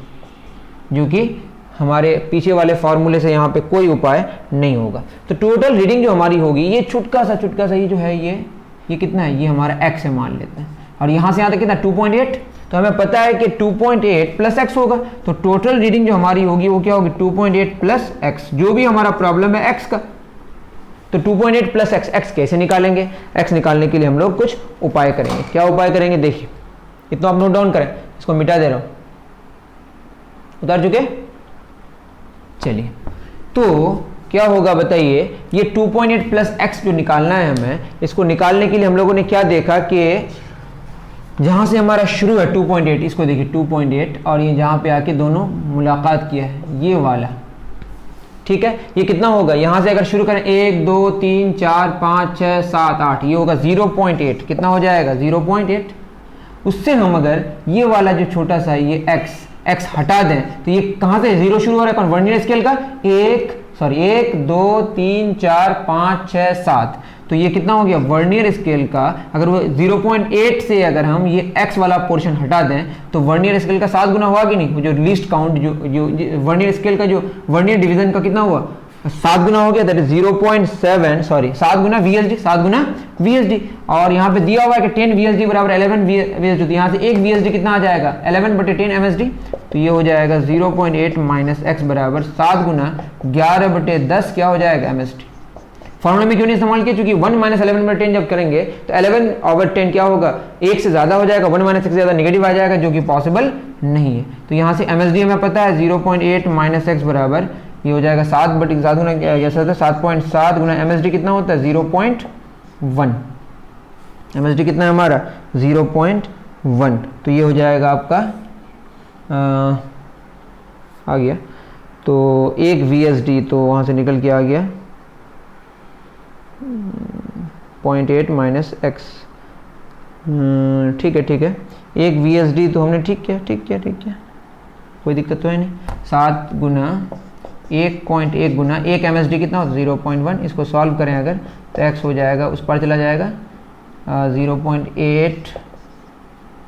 जो कि हमारे पीछे वाले फॉर्मूले से यहाँ पे कोई उपाय नहीं होगा। तो टोटल रीडिंग जो हमारी होगी, ये छुटका सा ही जो है, ये कितना है, ये हमारा x है मान लेते हैं, और यहाँ से यहाँ तक कितना 2.8, तो हमें पता है कि 2.8 प्लस x होगा, तो टोटल रीडिंग जो हमारी होगी वो क्या होगी, 2.8 प्लस x, जो भी हमारा प्रॉब्लम है x का। तो 2.8 प्लस x कैसे निकालेंगे, x निकालने के लिए हम लोग कुछ उपाय करेंगे। क्या उपाय करेंगे, देखिए, इतना आप नोट डाउन करें, इसको मिटा दे रहा हूं, उतार चुके, चलिए। तो क्या होगा बताइए, ये 2.8 प्लस x जो निकालना है हमें, इसको निकालने के लिए हम लोगों ने क्या देखा कि जहां से हमारा शुरू है 2.8, इसको देखिए 2.8, और ये जहां पे आके दोनों मुलाकात किया है, ये वाला, ठीक है। ये कितना होगा, यहां से अगर शुरू करें 1 2 3 4 5 6 7 8, ये होगा 0.8, कितना हो जाएगा 0.8। उससे हम अगर ये वाला जो छोटा सा ये x हटा दें, तो ये कहां से जीरो शुरू हो रहा है, कौन, वर्नियर स्केल का 1 2 3 4 5 6 7, तो ये कितना हो गया, वर्नियर स्केल का, अगर वो 0.8 से अगर हम ये x वाला पोर्शन हटा दें, तो वर्नियर स्केल का 7 गुना हुआ कि नहीं, जो लीस्ट काउंट जो वर्नियर स्केल का जो वर्नियर डिवीजन का कितना हुआ, 7 गुना हो गया, that is 0.7, sorry 7 Guna VSD, 7 Guna VSD, और यहाँ पे दिया हुआ है कि 10 VSD बराबर 11 VSD, तो यहाँ से एक VSD कितना आ जाएगा, 11/10 MSD, तो ये हो जाएगा 0.8 माइनस x बराबर 7 गुना 11/10 क्या हो जाएगा, MSD। फॉर्मूले में क्यों नहीं इस्तेमाल किया, क्योंकि 1 माइनस 11/10 जब करेंगे तो 11/10 क्या होगा, 1 से ज्यादा हो जाएगा, 1 माइनस 1 से ज्यादा नेगेटिव आ जाएगा, जो कि पॉसिबल नहीं है। तो यहाँ से MSD हमें पता है 0.8 माइनस x बराबर ये हो जाएगा 7/7 गुना, जैसा था 7.7 गुना MSD कितना होता है 0.1, MSD कितना है हमारा 0.1, तो ये हो जाएगा आपका आ गया, तो एक VSD तो वहाँ से निकल के आ गया 0.8 माइनस x, ठीक है, एक VSD तो हमने ठीक किया, कोई दिक्कत तो है नहीं। 7 गुना 1.1 गुना 1 MSD कितना होता है 0.1, इसको सॉल्व करें अगर तो x हो जाएगा, उस पर चला जाएगा 0.8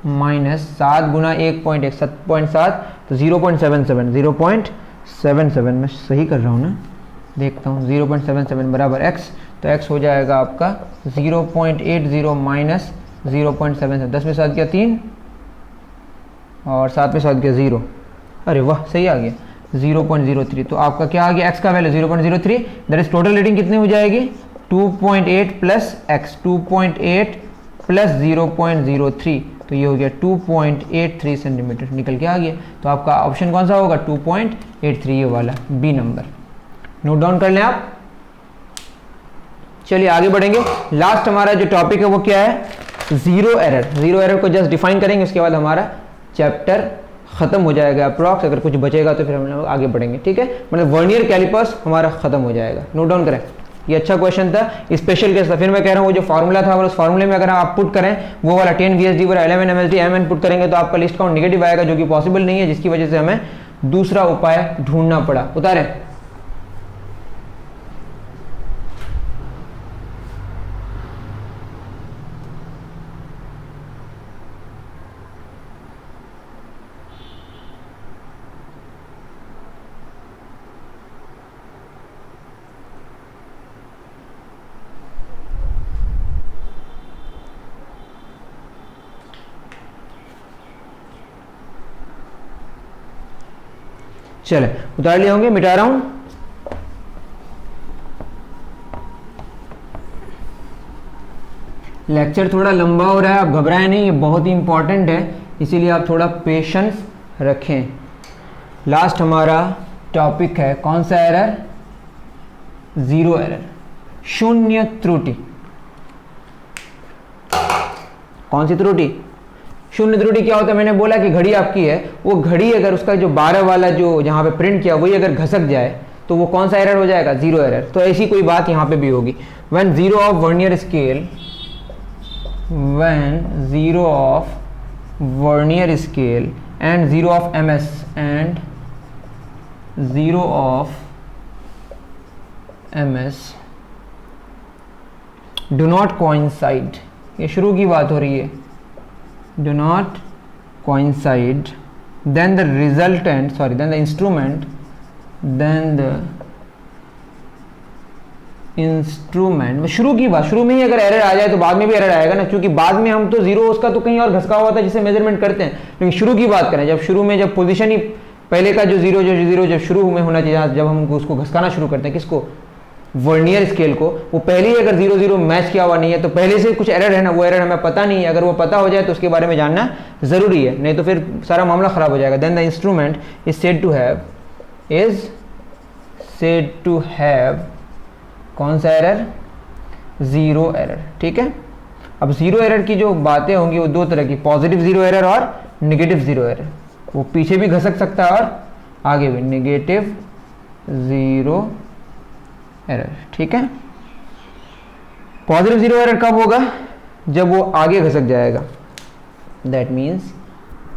माइनस 7 गुना 1.1 7.7, तो 0.77 मैं सही कर रहा हूँ ना, देखता हूँ 0.77 बराबर x, तो x हो जाएगा आपका 0.80 माइनस 0.77, 10 में 7 गया 3 और 7 में 7 गया 0, अरे वाह सही आ गया 0.03, तो आपका क्या आ गया, x का value 0.03, that is total reading कितनी हो जाएगी 2.8 प्लस x, 2.8 प्लस 0.03, तो ये हो गया 2.83 सेंटीमीटर निकल के आ गया। तो आपका ऑप्शन कौन सा होगा 2.83, ये वाला बी नंबर, नोट डाउन कर लें आप। चलिए आगे बढ़ेंगे, लास्ट हमारा जो टॉपिक है वो क्या है, जीरो एरर को जस्ट डिफाइन करेंगे, उसके बाद हमारा चैप्टर खत्म हो जाएगा अप्रॉक्स, अगर कुछ बचेगा तो फिर हम लोग आगे बढ़ेंगे, ठीक है, मतलब वर्नियर कैलिपर्स हमारा खत्म हो जाएगा। नोट डाउन करें, ये अच्छा क्वेश्चन था, स्पेशल केस था। फिर मैं कह रहा हूँ वो जो फॉर्मूला था, उस फॉर्मूले में अगर आप पुट करें वो वाला 10 VSD पर 11 MSD MN पुट करेंगे तो आपका लिस्ट काउंट नेगेटिव आएगा, जो कि पॉसिबल नहीं है, जिसकी वजह से हमें दूसरा उपाय ढूंढना पड़ा। उतारें, चले उतार लिए होंगे, मिटा रहा हूं। लेक्चर थोड़ा लंबा हो रहा है, आप घबराएं नहीं, ये बहुत ही इंपॉर्टेंट है, इसीलिए आप थोड़ा पेशेंस रखें। लास्ट हमारा टॉपिक है कौन सा एरर? जीरो एरर, शून्य त्रुटि। कौन सी त्रुटि? शून्य त्रुटि क्या होता है? मैंने बोला कि घड़ी आपकी है, वो घड़ी अगर उसका जो 12 वाला जो जहां पे प्रिंट किया वही अगर घसक जाए तो वो कौन सा एरर हो जाएगा? Zero error. तो ऐसी कोई बात यहां पे भी होगी। When zero of vernier scale, when 0 of vernier scale and 0 of MS and 0 of MS do not coincide, ये शुरू की बात हो रही है, do not coincide, then the resultant, then the instrument, शुरू की बात, शुरू में ही अगर एरर आ जाए तो बाद में भी एरर आएगा ना, क्योंकि बाद में हम तो जीरो उसका तो कहीं और घसका हुआ था जिसे मेजरमेंट करते हैं, लेकिन शुरू की बात करें, जब शुरू में जब पोजीशन ही पहले का जो जीरो जब शुरू में होना चाहिए, जब हम उसको घसकाना शुरू करते हैं किसको? वर्नियर स्केल को, वो पहले ही अगर 0 0 मैच किया हुआ नहीं है तो पहले से कुछ एरर है ना, वो एरर हमें पता नहीं है। अगर वो पता हो जाए तो उसके बारे में जानना जरूरी है, नहीं तो फिर सारा मामला खराब हो जाएगा। Then the instrument is said to have कौन सा एरर? Zero error. ठीक है, अब जीरो एरर की जो बातें होंगी वो दो तरह की, पॉजिटिव जीरो एरर और नेगेटिव जीरो एरर। वो पीछे भी घसक सकता है और आगे भी, नेगेटिव जीरो एरर। ठीक है, पॉजिटिव जीरो एरर कब होगा? जब वो आगे घसक जाएगा। दैट मीन्स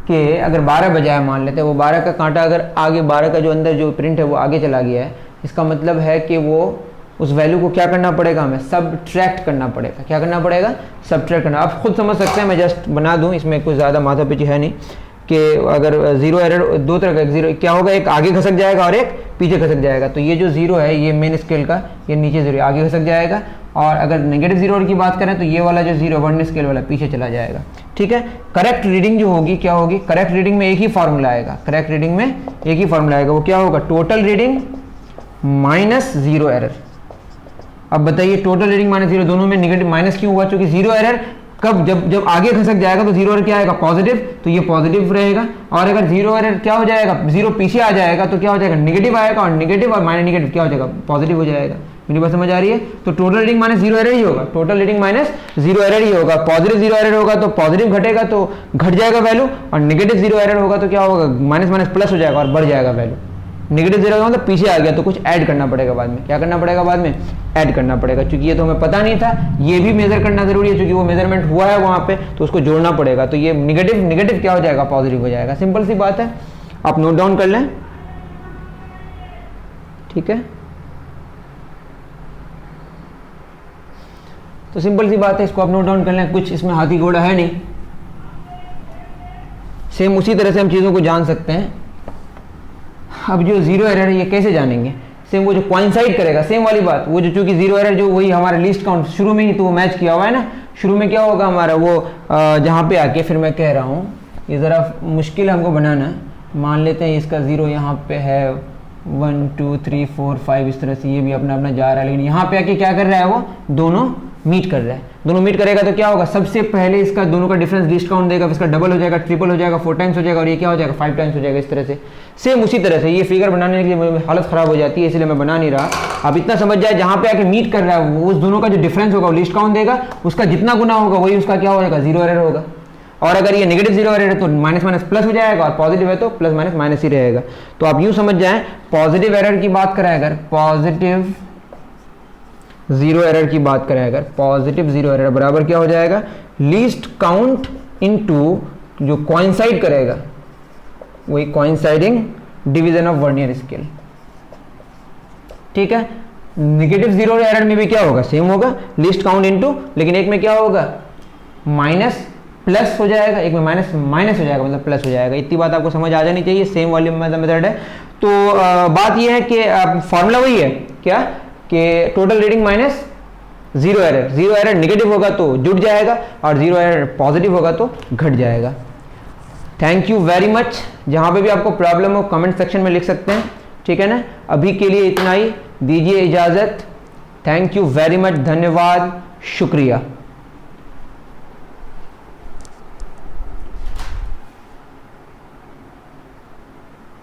कि अगर 12 बजाय, मान लेते हैं वो 12 का कांटा अगर आगे, 12 का जो अंदर जो प्रिंट है वो आगे चला गया है, इसका मतलब है कि वो उस वैल्यू को क्या करना पड़ेगा? हमें सबट्रैक्ट करना पड़ेगा। क्या करना पड़ेगा? सबट्रैक्ट करना। आप खुद समझ सकते हैं, मैं जस्ट बना दूं, इसमें कुछ ज़्यादा माथापच्ची है नहीं, कि अगर जीरो एरर दो तरह का, एक जीरो क्या होगा, एक आगे खसक जाएगा और एक पीछे खसक जाएगा। तो ये जो जीरो है ये मेन स्केल का, ये नीचे जीरो आगे खसक जाएगा, और अगर नेगेटिव जीरो की बात करें तो ये वाला जो जीरो वर्नियर स्केल वाला पीछे चला जाएगा। ठीक है, करेक्ट रीडिंग जो होगी क्या होगी? करेक्ट रीडिंग में एक ही फॉर्मूला आएगा, करेक्ट रीडिंग में एक ही फॉर्मूला आएगा। वो क्या होगा? Total reading minus zero error. अब बताइए, टोटल रीडिंग माइनस जीरो, दोनों में नेगेटिव माइनस क्यों हुआ? क्योंकि जीरो एरर कब, जब आगे खसक जाएगा तो जीरो एरर क्या आएगा? पॉजिटिव, तो ये पॉजिटिव रहेगा। और अगर जीरो एरर क्या हो जाएगा? जीरो पीछे आ जाएगा तो क्या हो जाएगा? नेगेटिव आएगा, और नेगेटिव और माइनस नेगेटिव क्या हो जाएगा? पॉजिटिव हो जाएगा। मेरी बात समझ आ रही है? तो total reading minus zero error ही होगा, total reading minus zero error ही होगा। पॉजिटिव जीरो एरर होगा तो पॉजिटिव घटेगा तो घट जाएगा वैल्यू, और नेगेटिव जीरो एरर होगा तो क्या होगा? माइनस माइनस प्लस हो जाएगा और बढ़ जाएगा वैल्यू। नेगेटिव जीरो का मतलब पीछे आ गया तो कुछ ऐड करना पड़ेगा बाद में। क्या करना पड़ेगा बाद में? ऐड करना पड़ेगा, क्योंकि ये तो हमें पता नहीं था, ये भी मेजर करना जरूरी है, क्योंकि वो मेजरमेंट हुआ है वहां पे, तो उसको जोड़ना पड़ेगा। तो ये नेगेटिव नेगेटिव क्या हो जाएगा? पॉजिटिव हो जाएगा। सिंपल सी बात है, आप नोट डाउन कर लें। ठीक है, तो सिंपल सी बात है, इसको आप नोट डाउन कर लें, कुछ इसमें हाथी घोड़ा है नहीं। सेम उसी तरह से हम चीज़ों को जान सकते हैं। अब जो जीरो एरर है ये कैसे जानेंगे? सेम वो जो कोइंसाइड करेगा, सेम वाली बात, वो जो चूंकि जीरो एरर जो वही हमारा लिस्ट काउंट शुरू में ही तो वो मैच किया हुआ है ना, शुरू में क्या होगा हमारा वो जहाँ पे आके, फिर मैं कह रहा हूँ ये ज़रा मुश्किल हमको बनाना। मान लेते हैं इसका ज़ीरो यहाँ पे है 1 2 3 4 5 इस तरह से, ये भी अपना अपना जा रहा है, लेकिन यहाँ पे आके क्या कर रहा है? वो दोनों मीट कर रहा है। दोनों मीट करेगा तो क्या होगा? सबसे पहले इसका दोनों का डिफरेंस लिस्ट काउंट देगा, फिर इसका डबल हो जाएगा, ट्रिपल हो जाएगा, 4 टाइम्स हो जाएगा, और ये क्या हो जाएगा? 5 टाइम्स हो जाएगा। इस तरह से सेम उसी तरह से ये फिगर बनाने के लिए मेरी हालत खराब हो जाती है, इसलिए मैं बना नहीं रहा। आप इतना समझ जाए, जहाँ पे आके मीट कर रहा है उस दोनों का जो डिफरेंस होगा वो लिस्ट काउंट देगा, उसका जितना गुना होगा वही उसका क्या हो जाएगा? जीरो एरर होगा। और अगर ये नेगेटिव जीरो एरर है तो माइनस माइनस प्लस हो जाएगा, और पॉजिटिव है तो प्लस माइनस माइनस ही रहेगा। तो आप यूं समझ जाएं, पॉजिटिव एरर की बात करें अगर, पॉजिटिव जीरो एरर की बात करें अगर, पॉजिटिव जीरो एरर बराबर क्या हो जाएगा? लीस्ट काउंट इनटू जो कोइंसाइड करेगा वही coinciding division of vernier scale. ठीक है, नेगेटिव जीरो एरर में भी क्या होगा? सेम होगा, लिस्ट काउंट इनटू, लेकिन एक में क्या होगा? माइनस प्लस हो जाएगा, एक में माइनस माइनस हो जाएगा, मतलब प्लस हो जाएगा। इतनी बात आपको समझ आ जानी चाहिए, सेम वाली मेथड है। तो बात यह है कि फॉर्मूला वही है क्या, कि total reading minus zero error. Zero error negative होगा तो जुड़ जाएगा, और जीरो एरर पॉजिटिव होगा तो घट जाएगा। Thank you very much. जहाँ पे भी आपको प्रॉब्लम हो कमेंट सेक्शन में लिख सकते हैं, ठीक है ना। अभी के लिए इतना ही, दीजिए इजाज़त। थैंक यू वेरी मच, धन्यवाद, शुक्रिया।